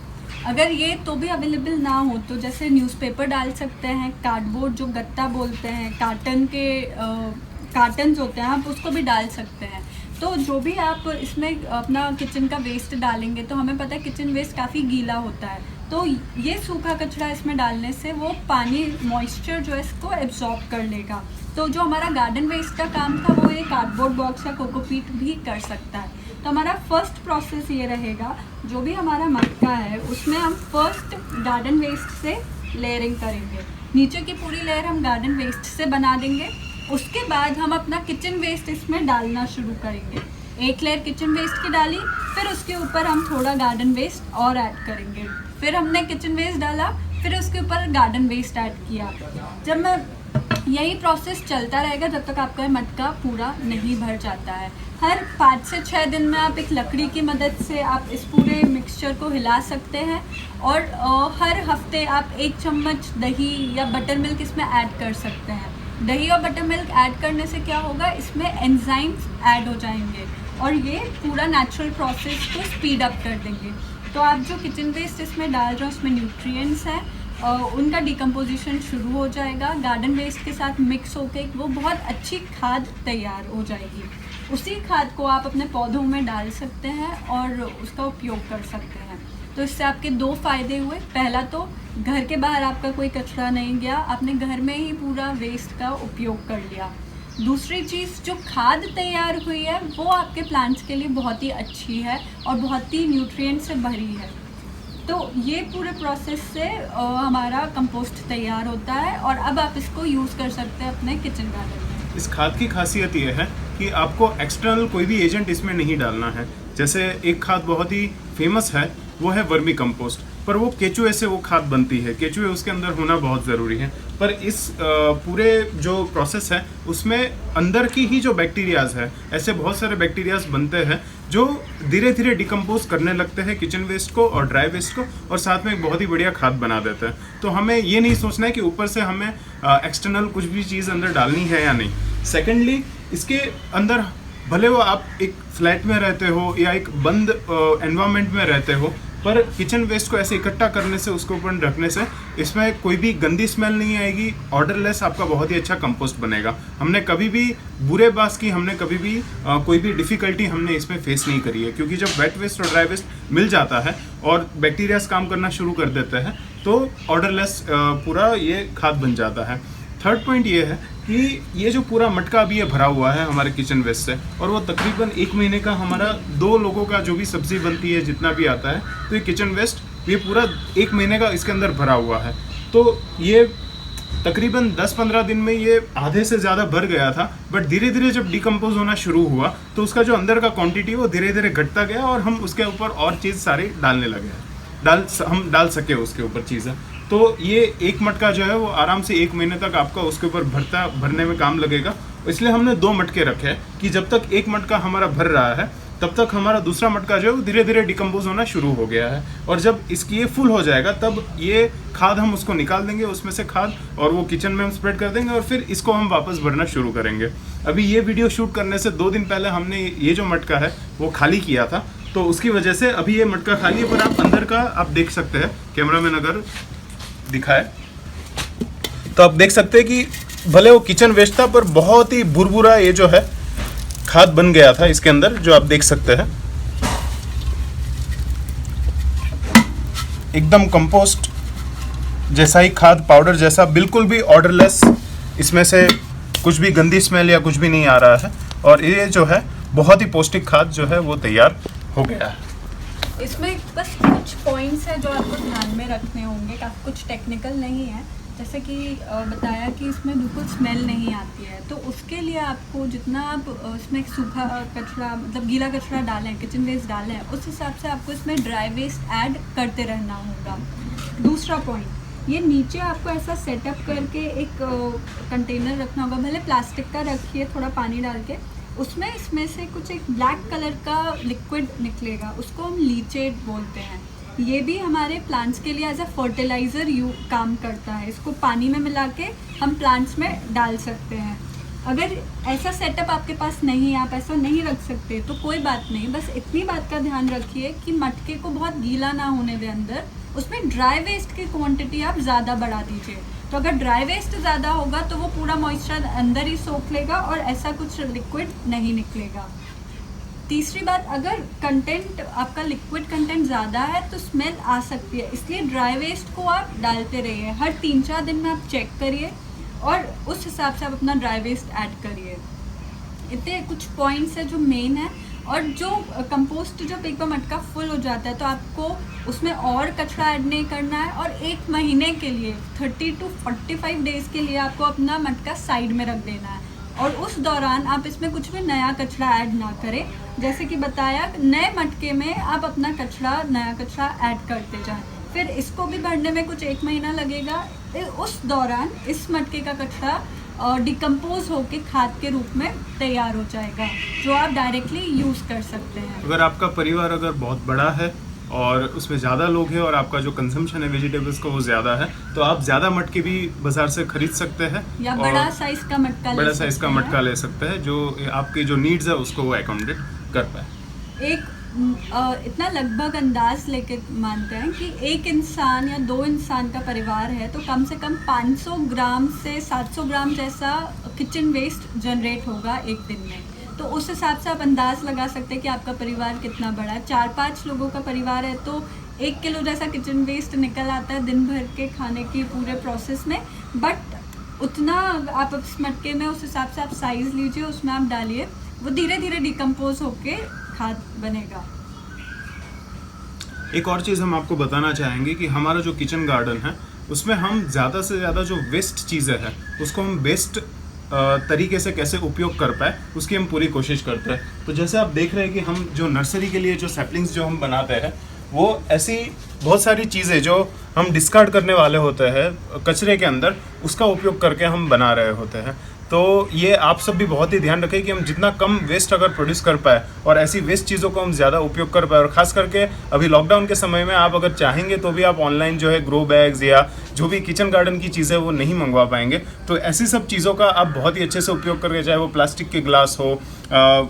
अगर ये तो भी अवेलेबल ना हो तो जैसे न्यूज़पेपर डाल सकते हैं, कार्डबोर्ड जो गत्ता बोलते हैं, कार्टन के कार्टन्स होते हैं, आप उसको भी डाल सकते हैं। तो जो भी आप इसमें अपना किचन का वेस्ट डालेंगे तो हमें पता है किचन वेस्ट काफ़ी गीला होता है, तो ये सूखा कचरा इसमें डालने से वो पानी मॉइस्चर जो है इसको एब्जॉर्ब कर लेगा। तो जो हमारा गार्डन वेस्ट का काम था वो ये कार्डबोर्ड बॉक्स या कोकोपीट भी कर सकता है। तो हमारा फर्स्ट प्रोसेस ये रहेगा, जो भी हमारा मटका है उसमें हम फर्स्ट गार्डन वेस्ट से लेयरिंग करेंगे। नीचे की पूरी लेयर हम गार्डन वेस्ट से बना देंगे। उसके बाद हम अपना किचन वेस्ट इसमें डालना शुरू करेंगे। एक लेयर किचन वेस्ट की डाली, फिर उसके ऊपर हम थोड़ा गार्डन वेस्ट और ऐड करेंगे। फिर हमने किचन वेस्ट डाला, फिर उसके ऊपर गार्डन वेस्ट ऐड किया। जब मैं यही प्रोसेस चलता रहेगा जब तक आपका मटका पूरा नहीं भर जाता है। हर 5 से 6 दिन में आप एक लकड़ी की मदद से आप इस पूरे मिक्सचर को हिला सकते हैं और हर हफ्ते आप 1 चम्मच दही या बटर मिल्क इसमें ऐड कर सकते हैं। दही और बटर मिल्क ऐड करने से क्या होगा, इसमें एंजाइम्स ऐड हो जाएंगे और ये पूरा नेचुरल प्रोसेस को स्पीड अप कर देंगे। तो आप जो किचन वेस्ट इसमें डाल रहे हो उसमें न्यूट्रिएंट्स हैं, उनका डिकम्पोजिशन शुरू हो जाएगा। गार्डन वेस्ट के साथ मिक्स होकर वो बहुत अच्छी खाद तैयार हो जाएगी। उसी खाद को आप अपने पौधों में डाल सकते हैं और उसका उपयोग कर सकते हैं। तो इससे आपके 2 फ़ायदे हुए। पहला तो घर के बाहर आपका कोई कचरा नहीं गया, आपने घर में ही पूरा वेस्ट का उपयोग कर लिया। दूसरी चीज़, जो खाद तैयार हुई है वो आपके प्लांट्स के लिए बहुत ही अच्छी है और बहुत ही न्यूट्रिएंट से भरी है। तो ये पूरे प्रोसेस से हमारा कंपोस्ट तैयार होता है और अब आप इसको यूज़ कर सकते हैं अपने किचन गार्डन में।
इस खाद की खासियत ये है कि आपको एक्सटर्नल कोई भी एजेंट इसमें नहीं डालना है। जैसे एक खाद बहुत ही फेमस है वो है वर्मी कंपोस्ट, पर वो केचुए से वो खाद बनती है। केचुए उसके अंदर होना बहुत ज़रूरी है, पर इस पूरे जो प्रोसेस है उसमें अंदर की ही जो बैक्टीरियाज है, ऐसे बहुत सारे बैक्टीरियाज बनते हैं जो धीरे धीरे डिकम्पोज करने लगते हैं किचन वेस्ट को और ड्राई वेस्ट को और साथ में एक बहुत ही बढ़िया खाद बना देते हैं। तो हमें ये नहीं सोचना है कि ऊपर से हमें एक्सटर्नल कुछ भी चीज़ अंदर डालनी है या नहीं। सेकेंडली, इसके अंदर भले वो आप एक फ्लैट में रहते हो या एक बंद एनवायरनमेंट में रहते हो, पर किचन वेस्ट को ऐसे इकट्ठा करने से, उसके ऊपर रखने से इसमें कोई भी गंदी स्मेल नहीं आएगी। ऑर्डरलेस आपका बहुत ही अच्छा कंपोस्ट बनेगा। हमने कभी भी बुरे बास की, हमने कभी भी कोई भी डिफ़िकल्टी हमने इसमें फेस नहीं करी है, क्योंकि जब वेट वेस्ट और ड्राई वेस्ट मिल जाता है और बैक्टीरियाज काम करना शुरू कर देते हैं तो ऑर्डरलेस पूरा ये खाद बन जाता है। थर्ड पॉइंट ये है कि ये जो पूरा मटका अभी ये भरा हुआ है हमारे किचन वेस्ट से, और वो तकरीबन 1 महीने का हमारा 2 लोगों का जो भी सब्जी बनती है जितना भी आता है, तो ये किचन वेस्ट ये पूरा 1 महीने का इसके अंदर भरा हुआ है। तो ये तकरीबन 10-15 दिन में ये आधे से ज़्यादा भर गया था, बट धीरे धीरे जब डिकम्पोज होना शुरू हुआ तो उसका जो अंदर का क्वांटिटी वो धीरे धीरे घटता गया और हम उसके ऊपर और चीज़ सारी डालने लगे, हम डाल सके उसके ऊपर चीज़ें। तो ये एक मटका जो है वो आराम से 1 महीने तक आपका उसके ऊपर भरने में काम लगेगा। इसलिए हमने 2 मटके रखे हैं कि जब तक एक मटका हमारा भर रहा है तब तक हमारा दूसरा मटका जो है वो धीरे धीरे डिकम्पोज होना शुरू हो गया है, और जब इसकी ये फुल हो जाएगा तब ये खाद हम उसको निकाल देंगे उसमें से खाद, और वो किचन में हम स्प्रेड कर देंगे और फिर इसको हम वापस भरना शुरू करेंगे। अभी ये वीडियो शूट करने से 2 दिन पहले हमने ये जो मटका है वो खाली किया था, तो उसकी वजह से अभी ये मटका खाली है। पर आप अंदर का आप देख सकते हैं, कैमरामैन अगर दिखाए तो आप देख सकते हैं कि भले वो किचन वेस्ट था पर बहुत ही बुरबुरा ये जो है खाद बन गया था इसके अंदर, जो आप देख सकते हैं। एकदम कंपोस्ट जैसा ही खाद, पाउडर जैसा, बिल्कुल भी ऑर्डरलेस, इसमें से कुछ भी गंदी स्मेल या कुछ भी नहीं आ रहा है। और ये जो है बहुत ही पौष्टिक खाद जो है वो तैयार हो गया है।
इसमें बस कुछ पॉइंट्स है जो आपको ध्यान में रखने होंगे, काफ़ी कुछ टेक्निकल नहीं है। जैसे कि बताया कि इसमें बिल्कुल स्मेल नहीं आती है, तो उसके लिए आपको जितना आप इसमें सूखा कचरा मतलब गीला कचरा डालें, किचन वेस्ट डालें, उस हिसाब से आपको इसमें ड्राई वेस्ट ऐड करते रहना होगा। दूसरा पॉइंट, ये नीचे आपको ऐसा सेटअप करके एक कंटेनर रखना होगा, भले प्लास्टिक का रखिए, थोड़ा पानी डाल के उसमें इसमें से कुछ एक ब्लैक कलर का लिक्विड निकलेगा, उसको हम लीचेट बोलते हैं। ये भी हमारे प्लांट्स के लिए एज अ फर्टिलाइज़र काम करता है। इसको पानी में मिला के हम प्लांट्स में डाल सकते हैं। अगर ऐसा सेटअप आपके पास नहीं है, आप ऐसा नहीं रख सकते, तो कोई बात नहीं, बस इतनी बात का ध्यान रखिए कि मटके को बहुत गीला ना होने दें अंदर, उसमें ड्राई वेस्ट की क्वांटिटी आप ज़्यादा बढ़ा दीजिए। तो अगर ड्राई वेस्ट ज़्यादा होगा तो वो पूरा मॉइस्चर अंदर ही सोख लेगा और ऐसा कुछ लिक्विड नहीं निकलेगा। तीसरी बात, अगर कंटेंट आपका लिक्विड कंटेंट ज़्यादा है तो स्मेल आ सकती है, इसलिए ड्राई वेस्ट को आप डालते रहिए। हर 3-4 दिन में आप चेक करिए और उस हिसाब से आप अपना ड्राई वेस्ट ऐड करिए। इतने कुछ पॉइंट्स है जो मेन है। और जो कंपोस्ट जब एक बार मटका फुल हो जाता है तो आपको उसमें और कचरा ऐड नहीं करना है, और 1 महीने के लिए 30 to 45 डेज़ के लिए आपको अपना मटका साइड में रख देना है। और उस दौरान आप इसमें कुछ भी नया कचरा ऐड ना करें। जैसे कि बताया, नए मटके में आप अपना नया कचरा ऐड करते जाएं। फिर इसको भी भरने में कुछ 1 महीना लगेगा। उस दौरान इस मटके का कचरा डिकम्पोज होके खाद के रूप में तैयार हो जाएगा, जो आप डायरेक्टली यूज़ कर सकते हैं।
अगर आपका परिवार अगर बहुत बड़ा है और उसमें ज़्यादा लोग हैं और आपका जो कंजम्पशन है वेजिटेबल्स का वो ज़्यादा है, तो आप ज़्यादा मटके भी बाजार से खरीद सकते हैं,
या बड़ा साइज़ का मटका
ले सकते हैं जो आपकी जो नीड्स है उसको वो अकोमोडेट कर पाए।
एक इतना लगभग अंदाज लेके मानते हैं कि एक इंसान या 2 इंसान का परिवार है तो कम से कम 500 ग्राम से 700 ग्राम जैसा किचन वेस्ट जनरेट होगा एक दिन में। तो उस हिसाब से आप अंदाज़ लगा सकते हैं कि आपका परिवार कितना बड़ा है। 4-5 लोगों का परिवार है तो 1 किलो जैसा किचन वेस्ट निकल आता है दिन भर के खाने की पूरे प्रोसेस में। बट उतना आप उस मटके में उस हिसाब से आप साइज़ लीजिए, उसमें आप डालिए, वो धीरे धीरे डिकम्पोज होके खाद बनेगा।
एक और चीज़ हम आपको बताना चाहेंगे कि हमारा जो किचन गार्डन है उसमें हम ज़्यादा से ज़्यादा जो वेस्ट चीज़ें हैं उसको हम बेस्ट तरीके से कैसे उपयोग कर पाए उसकी हम पूरी कोशिश करते हैं। तो जैसे आप देख रहे हैं कि हम जो नर्सरी के लिए जो सैपलिंग्स जो हम बनाते हैं वो ऐसी बहुत सारी चीज़ें जो हम डिस्कार्ड करने वाले होते हैं कचरे के अंदर, उसका उपयोग करके हम बना रहे होते हैं। तो ये आप सब भी बहुत ही ध्यान रखें कि हम जितना कम वेस्ट अगर प्रोड्यूस कर पाए और ऐसी वेस्ट चीज़ों को हम ज़्यादा उपयोग कर पाए। और ख़ास करके अभी लॉकडाउन के समय में आप अगर चाहेंगे तो भी आप ऑनलाइन जो है ग्रो बैग्स या जो भी किचन गार्डन की चीज़ें वो नहीं मंगवा पाएंगे। तो ऐसी सब चीज़ों का आप बहुत ही अच्छे से उपयोग करके, चाहे वो प्लास्टिक के ग्लास हो,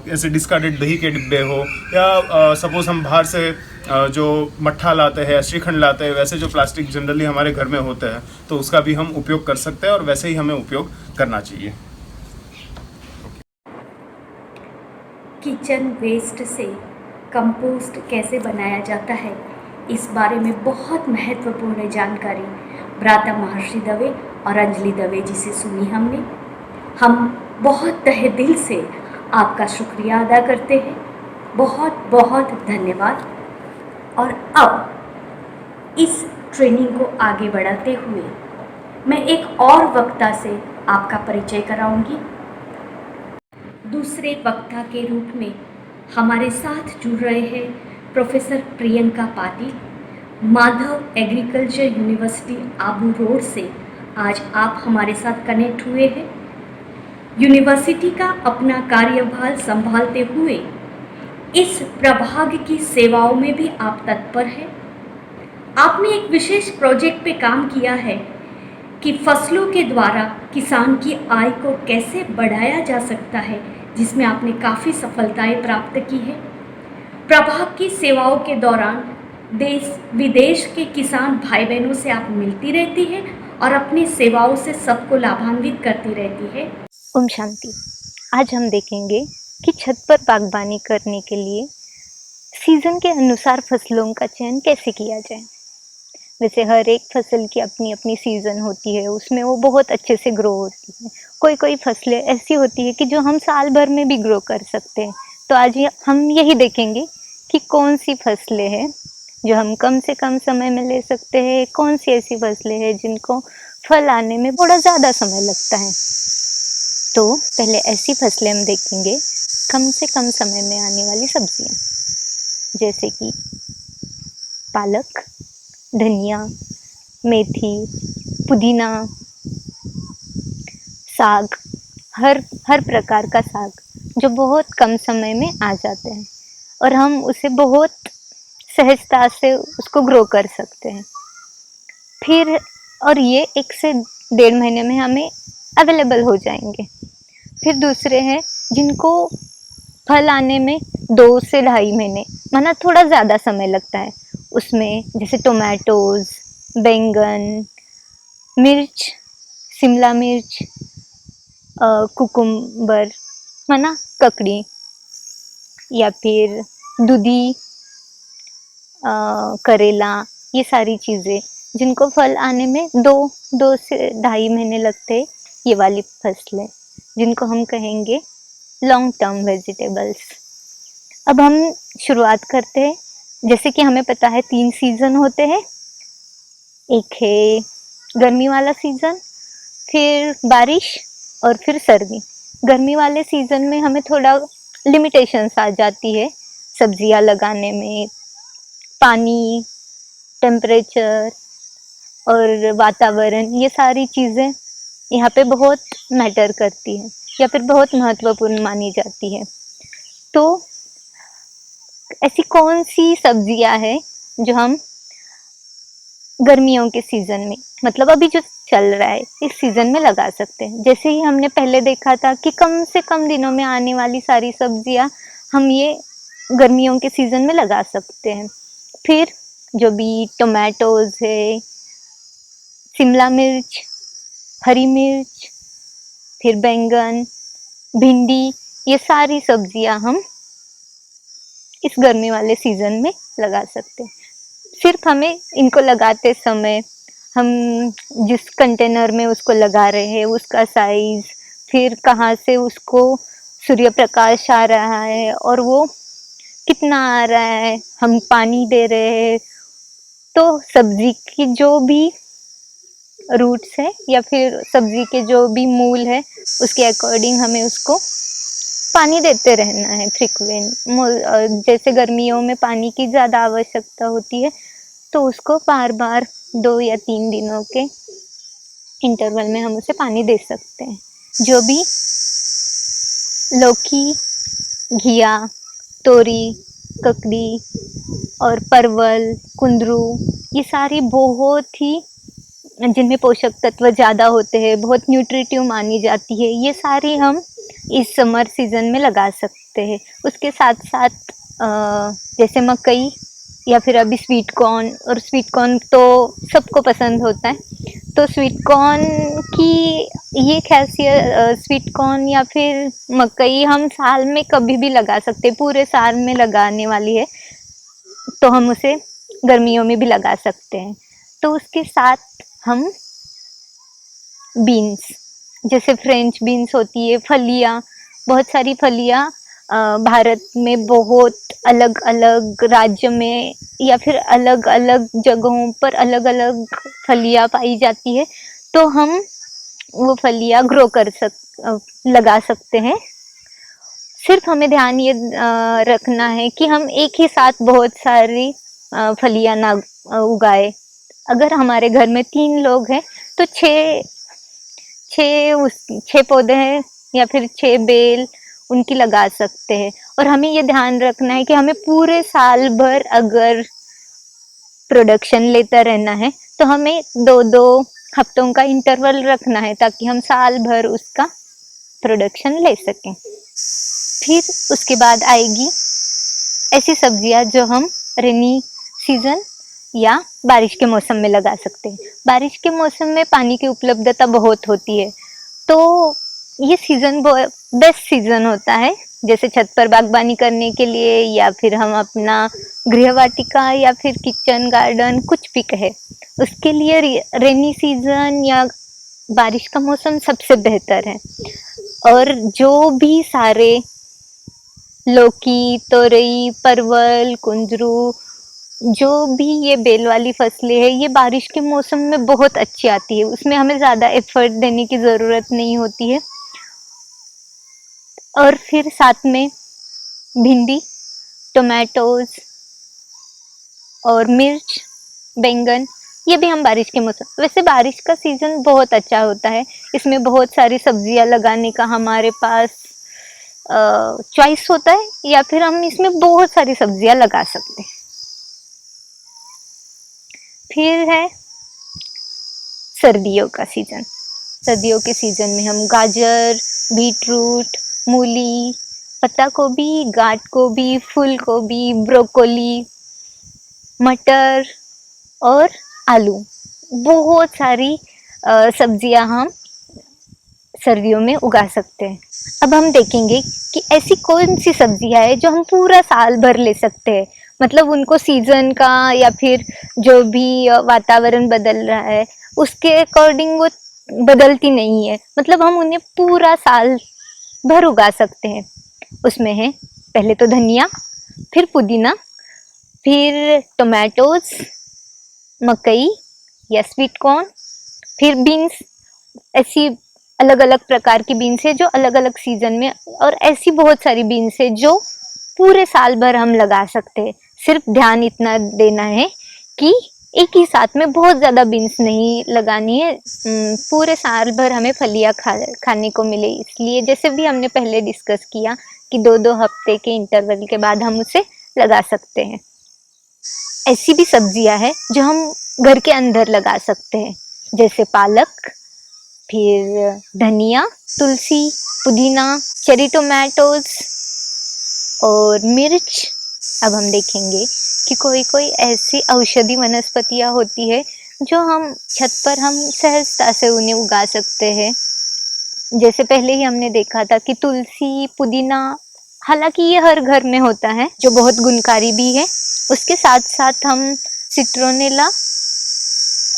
ऐसे डिस्कार्डेड दही के डिब्बे हो, या सपोज़ हम बाहर से जो मट्ठा लाते हैं, श्रीखंड लाते हैं, वैसे जो प्लास्टिक जनरली हमारे घर में होते हैं तो उसका भी हम उपयोग कर सकते हैं और वैसे ही हमें उपयोग करना चाहिए।
किचन वेस्ट से कंपोस्ट कैसे बनाया जाता है, इस बारे में बहुत महत्वपूर्ण जानकारी भ्राता महर्षि दवे और अंजलि दवे जी से सुनी हमने। हम बहुत तहे दिल से आपका शुक्रिया अदा करते हैं। बहुत बहुत धन्यवाद। और अब इस ट्रेनिंग को आगे बढ़ाते हुए मैं एक और वक्ता से आपका परिचय कराऊंगी। दूसरे वक्ता के रूप में हमारे साथ जुड़ रहे हैं professor Priyanka Patil, Madhav agriculture university Abu road से आज आप हमारे साथ कनेक्ट हुए हैं। यूनिवर्सिटी का अपना कार्यभार संभालते हुए इस प्रभाग की सेवाओं में भी आप तत्पर हैं। आपने एक विशेष प्रोजेक्ट पे काम किया है कि फसलों के द्वारा किसान की आय को कैसे बढ़ाया जा सकता है, जिसमें आपने काफ़ी सफलताएं प्राप्त की है। प्रभाग की सेवाओं के दौरान देश विदेश के किसान भाई बहनों से आप मिलती रहती हैं और अपनी सेवाओं से सबको लाभान्वित करती रहती है।
ओम शांति। आज हम देखेंगे कि छत पर बागबानी करने के लिए सीज़न के अनुसार फसलों का चयन कैसे किया जाए। वैसे हर एक फसल की अपनी अपनी सीज़न होती है, उसमें वो बहुत अच्छे से ग्रो होती है। कोई कोई फसलें ऐसी होती है कि जो हम साल भर में भी ग्रो कर सकते हैं। तो आज हम यही देखेंगे कि कौन सी फसलें हैं जो हम कम से कम समय में ले सकते हैं, कौन सी ऐसी फसलें हैं जिनको फल आने में थोड़ा ज़्यादा समय लगता है। तो पहले ऐसी फसलें हम देखेंगे कम से कम समय में आने वाली सब्जियां, जैसे कि पालक, धनिया, मेथी, पुदीना, साग, हर प्रकार का साग जो बहुत कम समय में आ जाते हैं और हम उसे बहुत सहजता से उसको ग्रो कर सकते हैं। फिर और ये 1 से 1.5 महीने में हमें अवेलेबल हो जाएंगे। फिर दूसरे हैं जिनको फल आने में 2 से 2.5 महीने, माना थोड़ा ज़्यादा समय लगता है। उसमें जैसे टोमेटोज़, बैंगन, मिर्च, शिमला मिर्च, कुकुम्बर, माना ककड़ी, या फिर दूधी, करेला, ये सारी चीज़ें जिनको फल आने में 2 से 2.5 महीने लगते हैं, ये वाली फसलें जिनको हम कहेंगे लॉन्ग टर्म वेजिटेबल्स। अब हम शुरुआत करते हैं। जैसे कि हमें पता है 3 सीज़न होते हैं। एक है गर्मी वाला सीज़न, फिर बारिश और फिर सर्दी। गर्मी वाले सीज़न में हमें थोड़ा लिमिटेशंस आ जाती है सब्जियां लगाने में। पानी, टेम्परेचर और वातावरण, ये सारी चीज़ें यहाँ पे बहुत मैटर करती हैं या फिर बहुत महत्वपूर्ण मानी जाती है। तो ऐसी कौन सी सब्जियां हैं जो हम गर्मियों के सीज़न में, मतलब अभी जो चल रहा है इस सीज़न में लगा सकते हैं। जैसे ही हमने पहले देखा था कि कम से कम दिनों में आने वाली सारी सब्जियां हम ये गर्मियों के सीज़न में लगा सकते हैं। फिर जो भी टोमेटोज़ है, शिमला मिर्च, हरी मिर्च, फिर बैंगन, भिंडी, ये सारी सब्जियां हम इस गर्मी वाले सीज़न में लगा सकते हैं। सिर्फ हमें इनको लगाते समय हम जिस कंटेनर में उसको लगा रहे हैं उसका साइज़, फिर कहाँ से उसको सूर्य प्रकाश आ रहा है और वो कितना आ रहा है, हम पानी दे रहे हैं, तो सब्जी की जो भी रूट्स है या फिर सब्जी के जो भी मूल है उसके अकॉर्डिंग हमें उसको पानी देते रहना है फ्रिक्वेंट। जैसे गर्मियों में पानी की ज़्यादा आवश्यकता होती है तो उसको बार बार 2 या 3 दिनों के इंटरवल में हम उसे पानी दे सकते हैं। जो भी लौकी, घिया, तोरी, ककड़ी और परवल, कुंदरू, ये सारी बहुत ही जिनमें पोषक तत्व ज़्यादा होते हैं, बहुत न्यूट्रिटिव मानी जाती है, ये सारी हम इस समर सीज़न में लगा सकते हैं। उसके साथ साथ जैसे मकई या फिर अभी स्वीट कॉर्न, और स्वीट कॉर्न तो सबको पसंद होता है, तो स्वीट कॉर्न की ये खासियत, स्वीट कॉर्न या फिर मकई हम साल में कभी भी लगा सकते हैं, पूरे साल में लगाने वाली है, तो हम उसे गर्मियों में भी लगा सकते हैं। तो उसके साथ हम बीन्स, जैसे फ्रेंच बीन्स होती है, फलियाँ, बहुत सारी फलियाँ भारत में बहुत अलग अलग राज्य में या फिर अलग अलग जगहों पर अलग अलग फलियाँ पाई जाती है, तो हम वो फलियाँ लगा सकते हैं। सिर्फ हमें ध्यान ये रखना है कि हम एक ही साथ बहुत सारी फलियाँ ना उगाए। अगर हमारे घर में 3 लोग हैं तो 6 पौधे हैं या फिर 6 बेल उनकी लगा सकते हैं। और हमें ये ध्यान रखना है कि हमें पूरे साल भर अगर प्रोडक्शन लेता रहना है तो हमें 2-2 हफ्तों का इंटरवल रखना है ताकि हम साल भर उसका प्रोडक्शन ले सकें। फिर उसके बाद आएगी ऐसी सब्जियां जो हम रेनी सीज़न या बारिश के मौसम में लगा सकते हैं। बारिश के मौसम में पानी की उपलब्धता बहुत होती है, तो ये सीज़न बेस्ट सीज़न होता है, जैसे छत पर बागबानी करने के लिए, या फिर हम अपना गृहवाटिका या फिर किचन गार्डन कुछ भी कहे, उसके लिए रेनी सीज़न या बारिश का मौसम सबसे बेहतर है। और जो भी सारे लौकी, तोरई, परवल, कुंदरू, जो भी ये बेल वाली फसलें हैं, ये बारिश के मौसम में बहुत अच्छी आती है। उसमें हमें ज़्यादा एफर्ट देने की ज़रूरत नहीं होती है। और फिर साथ में भिंडी, टोमेटोज और मिर्च, बैंगन, ये भी हम बारिश के मौसम। वैसे बारिश का सीज़न बहुत अच्छा होता है, इसमें बहुत सारी सब्जियां लगाने का हमारे पास चॉइस होता है, या फिर हम इसमें बहुत सारी सब्जियां लगा सकते हैं। फिर है सर्दियों का सीज़न। सर्दियों के सीज़न में हम गाजर, बीटरूट, मूली, पत्ता गोभी, गाठ गोभी, फूल गोभी, ब्रोकोली, मटर और आलू, बहुत सारी सब्जियां हम सर्दियों में उगा सकते हैं। अब हम देखेंगे कि ऐसी कौन सी सब्जियां है जो हम पूरा साल भर ले सकते हैं, मतलब उनको सीजन का या फिर जो भी वातावरण बदल रहा है उसके अकॉर्डिंग वो बदलती नहीं है, मतलब हम उन्हें पूरा साल भर उगा सकते हैं। उसमें है पहले तो धनिया, फिर पुदीना, फिर टोमेटोज, मकई या स्वीट कॉर्न, फिर बीन्स। ऐसी अलग अलग प्रकार की बीन्स है जो अलग अलग सीजन में, और ऐसी बहुत सारी बीन्स है जो पूरे साल भर हम लगा सकते हैं। सिर्फ ध्यान इतना देना है कि एक ही साथ में बहुत ज़्यादा बीन्स नहीं लगानी है, पूरे साल भर हमें फलियां खाने को मिले। इसलिए जैसे भी हमने पहले डिस्कस किया कि 2-2 हफ्ते के इंटरवल के बाद हम उसे लगा सकते हैं। ऐसी भी सब्जियां हैं जो हम घर के अंदर लगा सकते हैं, जैसे पालक, फिर धनिया, तुलसी, पुदीना, चेरी टोमेटोज और मिर्च। अब हम देखेंगे कि कोई कोई ऐसी औषधि वनस्पतियां होती है जो हम छत पर हम सहजता से उन्हें उगा सकते हैं। जैसे पहले ही हमने देखा था कि तुलसी, पुदीना, हालांकि ये हर घर में होता है जो बहुत गुणकारी भी है। उसके साथ साथ हम सिट्रोनेला,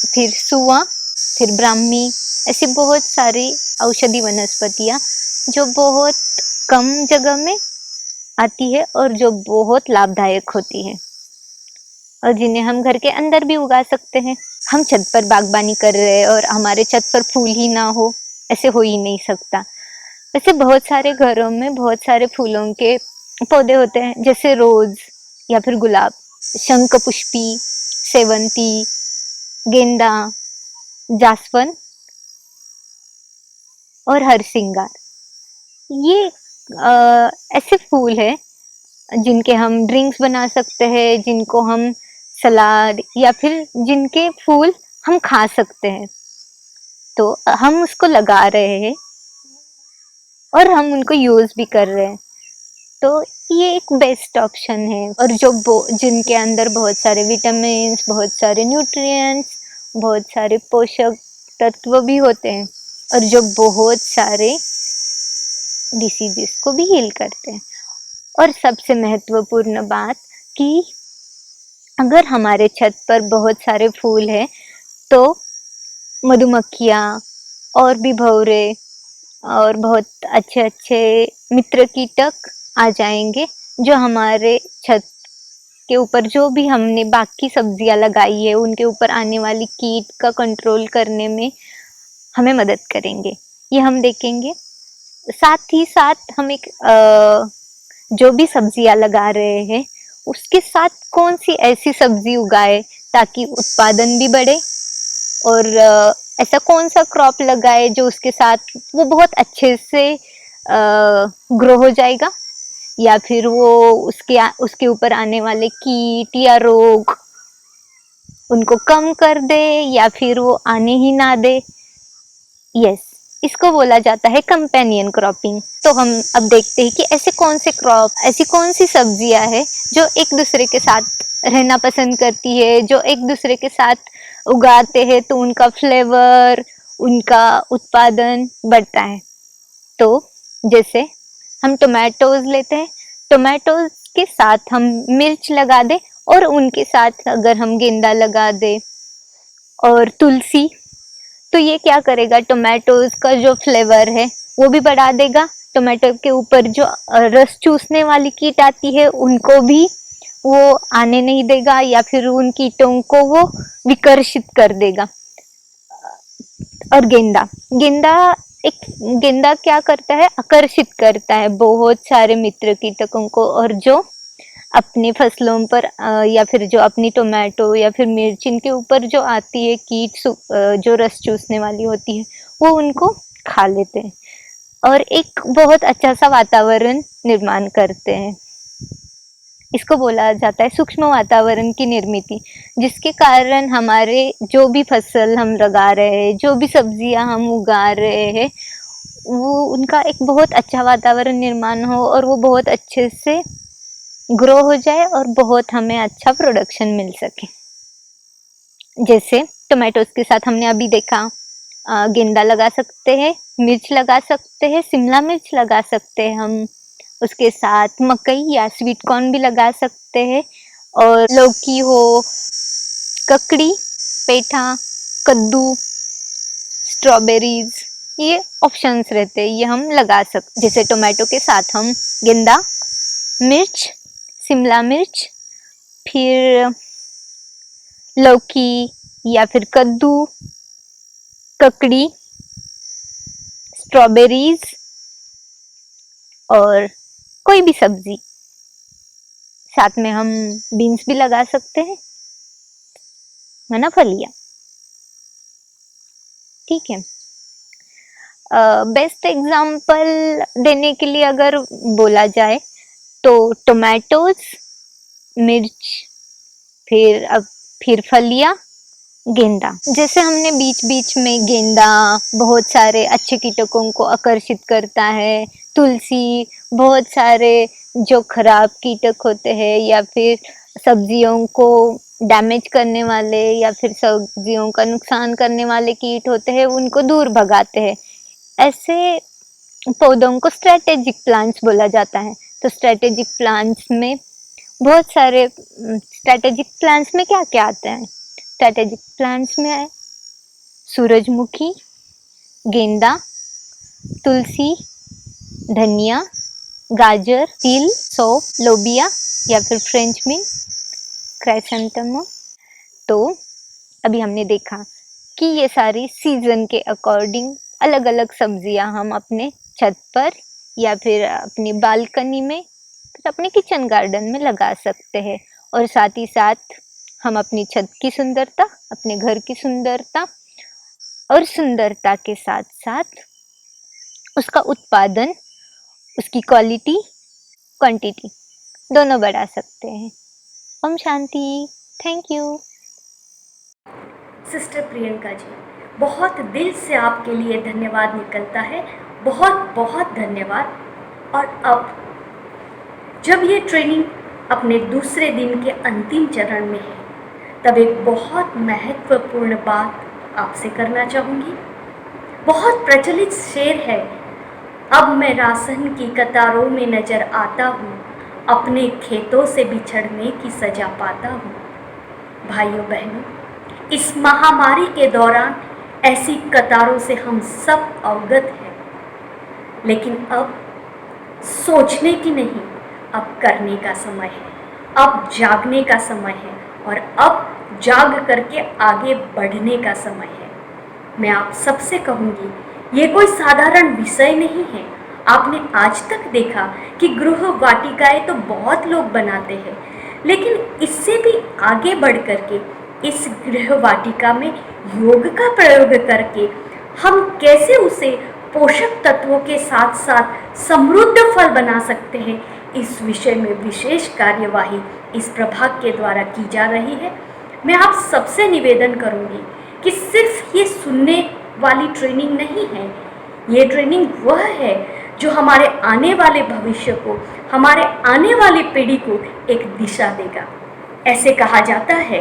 फिर सुआ, फिर ब्राह्मी, ऐसी बहुत सारी औषधि वनस्पतियां जो बहुत कम जगह में आती है और जो बहुत लाभदायक होती है, और जिन्हें हम घर के अंदर भी उगा सकते हैं। हम छत पर बागबानी कर रहे हैं और हमारे छत पर फूल ही ना हो, ऐसे हो ही नहीं सकता। वैसे बहुत सारे घरों में बहुत सारे फूलों के पौधे होते हैं, जैसे रोज या फिर गुलाब, शंखपुष्पी, सेवंती, गेंदा, जासवन और हरसिंगार। ये ऐसे फूल है जिनके हम ड्रिंक्स बना सकते हैं, जिनको हम सलाद या फिर जिनके फूल हम खा सकते हैं। तो हम उसको लगा रहे हैं और हम उनको यूज भी कर रहे हैं, तो ये एक बेस्ट ऑप्शन है। और जो जिनके अंदर बहुत सारे विटामिन, बहुत सारे न्यूट्रिएंट्स, बहुत सारे पोषक तत्व भी होते हैं, और जो बहुत सारे डिसीजेस को भी हील करते हैं। और सबसे महत्वपूर्ण बात कि अगर हमारे छत पर बहुत सारे फूल हैं तो मधुमक्खियाँ और भी भौरे और बहुत अच्छे अच्छे मित्र कीटक आ जाएंगे, जो हमारे छत के ऊपर जो भी हमने बाकी सब्जियां लगाई है उनके ऊपर आने वाली कीट का कंट्रोल करने में हमें मदद करेंगे। ये हम देखेंगे। साथ ही साथ हम एक जो भी सब्जियां लगा रहे हैं उसके साथ कौन सी ऐसी सब्जी उगाए ताकि उत्पादन भी बढ़े, और ऐसा कौन सा क्रॉप लगाए जो उसके साथ वो बहुत अच्छे से ग्रो हो जाएगा, या फिर वो उसके ऊपर आने वाले कीट या रोग उनको कम कर दे या फिर वो आने ही ना दे। यस, इसको बोला जाता है कंपेनियन क्रॉपिंग। तो हम अब देखते हैं कि ऐसे कौन से क्रॉप, ऐसी कौन सी सब्जियां हैं जो एक दूसरे के साथ रहना पसंद करती है, जो एक दूसरे के साथ उगाते हैं तो उनका फ्लेवर, उनका उत्पादन बढ़ता है। तो जैसे हम टोमेटोज लेते हैं, टोमेटोज के साथ हम मिर्च लगा दे और उनके साथ अगर हम गेंदा लगा दे और तुलसी, तो ये क्या करेगा, टोमेटोज का जो फ्लेवर है वो भी बढ़ा देगा। टोमेटो के ऊपर जो रस चूसने वाली कीट आती है उनको भी वो आने नहीं देगा, या फिर उन कीटों को वो विकर्षित कर देगा। और गेंदा क्या करता है, आकर्षित करता है बहुत सारे मित्र कीटकों को, और जो अपनी फसलों पर या फिर जो अपनी टोमेटो या फिर मिर्च इनके ऊपर जो आती है कीट जो रस चूसने वाली होती है वो उनको खा लेते हैं और एक बहुत अच्छा सा वातावरण निर्माण करते हैं। इसको बोला जाता है सूक्ष्म वातावरण की निर्मित, जिसके कारण हमारे जो भी फसल हम लगा रहे हैं, जो भी सब्जियां हम उगा रहे हैं, वो उनका एक बहुत अच्छा वातावरण निर्माण हो और वो बहुत अच्छे से ग्रो हो जाए और बहुत हमें अच्छा प्रोडक्शन मिल सके। जैसे टोमेटोज के साथ हमने अभी देखा गेंदा लगा सकते हैं, मिर्च लगा सकते हैं, शिमला मिर्च लगा सकते हैं हम, उसके साथ मकई या स्वीट कॉर्न भी लगा सकते हैं, और लौकी हो, ककड़ी, पेठा, कद्दू, स्ट्रॉबेरीज, ये ऑप्शंस रहते हैं, ये हम लगा सकते। जैसे टोमेटो के साथ हम गेंदा, मिर्च, शिमला मिर्च, फिर लौकी या फिर कद्दू, ककड़ी, स्ट्रॉबेरीज और कोई भी सब्जी, साथ में हम बीन्स भी लगा सकते हैं, है ना, फलियां। ठीक है। बेस्ट एग्जाम्पल देने के लिए अगर बोला जाए तो टोमेटोज, मिर्च, फिर फलियां, गेंदा। जैसे हमने बीच बीच में गेंदा बहुत सारे अच्छे कीटकों को आकर्षित करता है, तुलसी बहुत सारे जो खराब कीटक होते हैं या फिर सब्जियों को डैमेज करने वाले या फिर सब्जियों का नुकसान करने वाले कीट होते हैं, उनको दूर भगाते हैं। ऐसे पौधों को स्ट्रेटेजिक प्लांट्स बोला जाता है। तो स्ट्रेटेजिक प्लांट्स में बहुत सारे, स्ट्रेटेजिक प्लांट्स में क्या क्या आते हैं? स्ट्रेटेजिक प्लांट्स में है सूरजमुखी, गेंदा, तुलसी, धनिया, गाजर, तिल, सौंफ, लोबिया या फिर फ्रेंच बीन, क्राइसेंथेमम। तो अभी हमने देखा कि ये सारी सीजन के अकॉर्डिंग अलग अलग सब्जियां हम अपने छत पर या फिर अपनी बालकनी में, फिर अपने किचन गार्डन में लगा सकते हैं, और साथ ही साथ हम अपनी छत की सुंदरता, अपने घर की सुंदरता और सुंदरता के साथ साथ उसका उत्पादन, उसकी क्वालिटी, क्वांटिटी दोनों बढ़ा सकते हैं। ओम शांति। Thank you.
Sister Priyanka ji, बहुत दिल से आपके लिए धन्यवाद निकलता है, बहुत बहुत धन्यवाद। और अब जब ये ट्रेनिंग अपने दूसरे दिन के अंतिम चरण में है, तब एक बहुत महत्वपूर्ण बात आपसे करना चाहूँगी। बहुत प्रचलित शेर है, अब मैं रासन की कतारों में नजर आता हूँ, अपने खेतों से बिछड़ने की सजा पाता हूँ। भाइयों बहनों, इस महामारी के दौरान ऐसी कतारों से हम सब अवगत हैं, लेकिन अब सोचने की नहीं, अब करने का समय है, अब जागने का समय है और अब जाग करके आगे बढ़ने का समय है। मैं आप सबसे कहूँगी, ये कोई साधारण विषय नहीं है। आपने आज तक देखा कि गृह वाटिकाएं तो बहुत लोग बनाते हैं, लेकिन इससे भी आगे बढ़ करके इस गृह वाटिका में योग का प्रयोग करके हम कैसे उसे पोषक तत्वों के साथ साथ समृद्ध फल बना सकते हैं, इस विषय में विशेष कार्यवाही इस प्रभाग के द्वारा की जा रही है। मैं आप सबसे निवेदन करूंगी कि सिर्फ ये सुनने वाली ट्रेनिंग नहीं है, ये ट्रेनिंग वह है जो हमारे आने वाले भविष्य को, हमारे आने वाली पीढ़ी को एक दिशा देगा। ऐसे कहा जाता है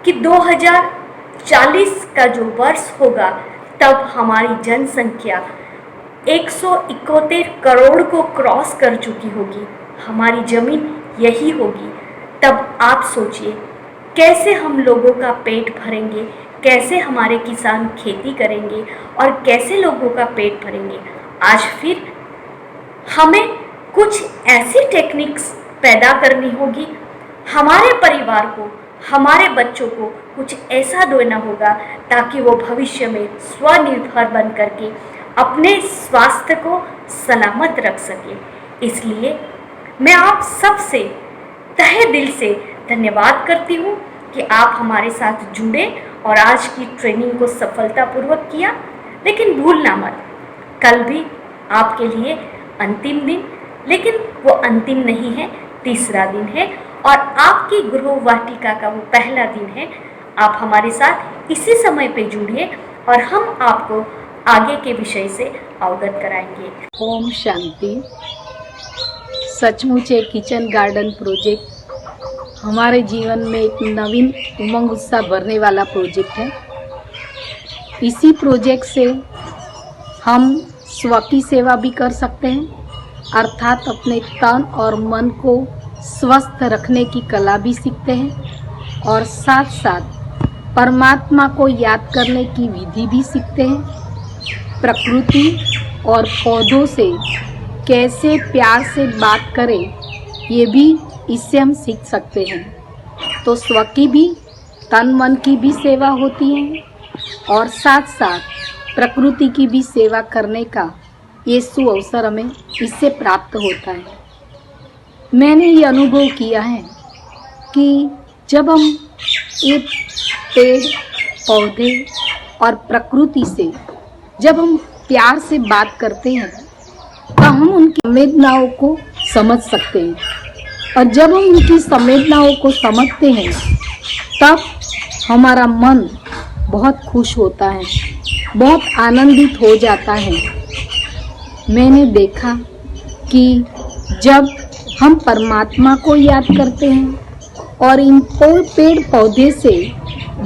कि 2040 का जो वर्ष होगा तब हमारी जनसंख्या 171 करोड़ को क्रॉस कर चुकी होगी, हमारी ज़मीन यही होगी। तब आप सोचिए कैसे हम लोगों का पेट भरेंगे, कैसे हमारे किसान खेती करेंगे और कैसे लोगों का पेट भरेंगे। आज फिर हमें कुछ ऐसी टेक्निक्स पैदा करनी होगी, हमारे परिवार को, हमारे बच्चों को कुछ ऐसा देना होगा ताकि वो भविष्य में स्वनिर्भर बन करके अपने स्वास्थ्य को सलामत रख सके। इसलिए मैं आप सबसे तहे दिल से धन्यवाद करती हूँ कि आप हमारे साथ जुड़े और आज की ट्रेनिंग को सफलतापूर्वक किया। लेकिन भूलना मत, कल भी आपके लिए अंतिम दिन, लेकिन वो अंतिम नहीं है, तीसरा दिन है और आपकी गृह वाटिका का वो पहला दिन है। आप हमारे साथ इसी समय पे जुड़िए और हम आपको आगे के विषय से अवगत कराएंगे।
ओम शांति। सचमुच एक किचन गार्डन प्रोजेक्ट हमारे जीवन में एक नवीन उमंग उत्साह भरने वाला प्रोजेक्ट है। इसी प्रोजेक्ट से हम स्व की सेवा भी कर सकते हैं, अर्थात अपने तन और मन को स्वस्थ रखने की कला भी सीखते हैं और साथ साथ परमात्मा को याद करने की विधि भी सीखते हैं। प्रकृति और पौधों से कैसे प्यार से बात करें ये भी इससे हम सीख सकते हैं। तो स्व की भी, तन मन की भी सेवा होती है और साथ साथ प्रकृति की भी सेवा करने का ये सुअवसर हमें इससे प्राप्त होता है। मैंने ये अनुभव किया है कि जब हम एक पेड़ पौधे और प्रकृति से जब हम प्यार से बात करते हैं तो हम उनकी संवेदनाओं को समझ सकते हैं और जब हम उनकी संवेदनाओं को समझते हैं तब हमारा मन बहुत खुश होता है, बहुत आनंदित हो जाता है। मैंने देखा कि जब हम परमात्मा को याद करते हैं और इन पेड़ पौधे से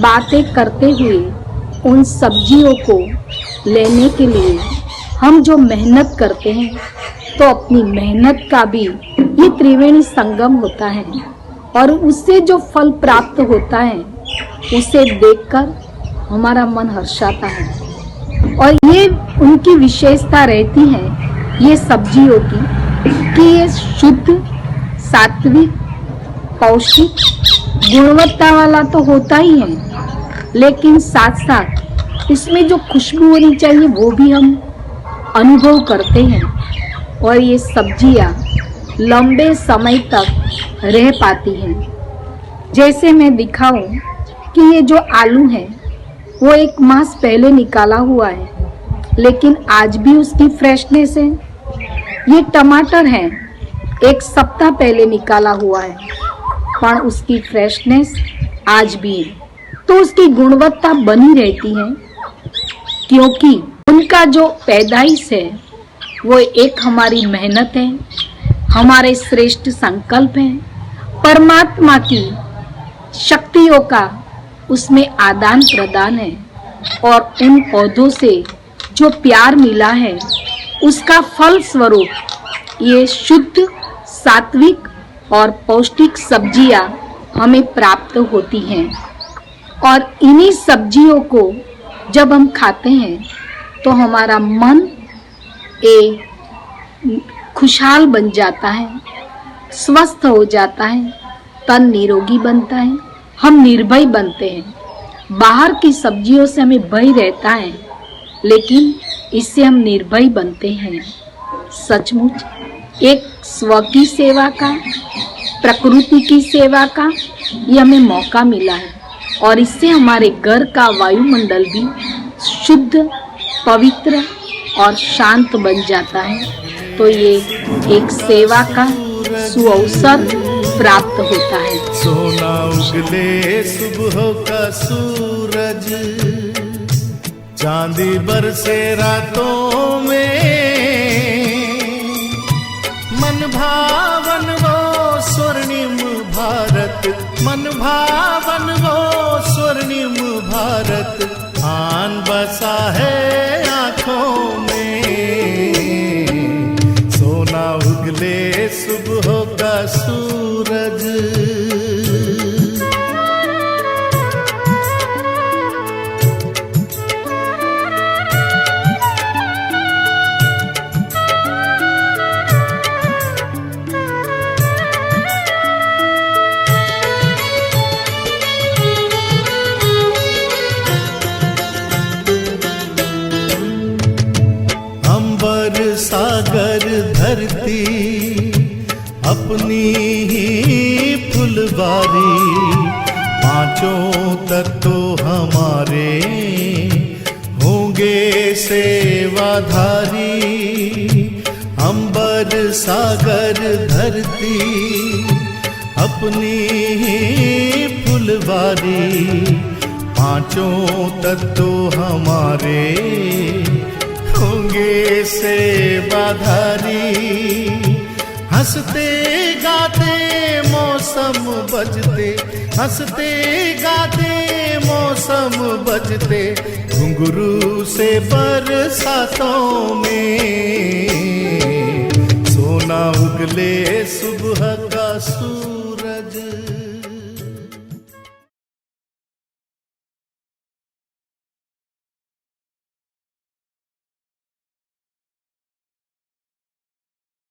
बातें करते हुए उन सब्जियों को लेने के लिए हम जो मेहनत करते हैं तो अपनी मेहनत का भी ये त्रिवेणी संगम होता है और उससे जो फल प्राप्त होता है उसे देखकर हमारा मन हर्षाता है। और ये उनकी विशेषता रहती है ये सब्जियों की कि ये शुद्ध, सात्विक, पौष्टिक, गुणवत्ता वाला तो होता ही है, लेकिन साथ साथ इसमें जो खुशबू होनी चाहिए वो भी हम अनुभव करते हैं और ये सब्जियां लंबे समय तक रह पाती हैं। जैसे मैं दिखाऊं कि ये जो आलू है वो 1 मास पहले निकाला हुआ है लेकिन आज भी उसकी फ्रेशनेस है। ये टमाटर है 1 सप्ताह पहले निकाला हुआ है पर उसकी फ्रेशनेस आज भी है, तो उसकी गुणवत्ता बनी रहती है क्योंकि उनका जो पैदाइश है वो एक हमारी मेहनत है, हमारे श्रेष्ठ संकल्प है, परमात्मा की शक्तियों का उसमें आदान प्रदान है और उन पौधों से जो प्यार मिला है उसका फल स्वरूप ये शुद्ध, सात्विक और पौष्टिक सब्जियां हमें प्राप्त होती हैं। और इन्हीं सब्जियों को जब हम खाते हैं तो हमारा मन खुशहाल बन जाता है, स्वस्थ हो जाता है, तन निरोगी बनता है, हम निर्भय बनते हैं। बाहर की सब्जियों से हमें भय रहता है लेकिन इससे हम निर्भय बनते हैं। सचमुच एक स्व की सेवा का, प्रकृति की सेवा का ये हमें मौका मिला है और इससे हमारे घर का वायुमंडल भी शुद्ध, पवित्र और शांत बन जाता है। तो ये एक सेवा का सुअवसर प्राप्त होता है।
सोना उगले सुबह का सूरज, चांदी बरसे रातों में, मन भावन वो स्वर्णिम भारत, मन भावन वो स्वर्णिम भारत, आन बसा है आँखों में। सोना उगले सुबह का सूरज, सागर धरती अपनी ही फुलवारी, पांचों तत्व हमारे होंगे सेवाधारी। अंबर सागर धरती अपनी ही फुलवारी, पांचों तत्व हमारे होंगे सेवाधारी। हंसते गाते मौसम बजते, हंसते गाते मौसम बजते, घुंघरू से बरसातों में। सोना उगले सुबह का सूरज,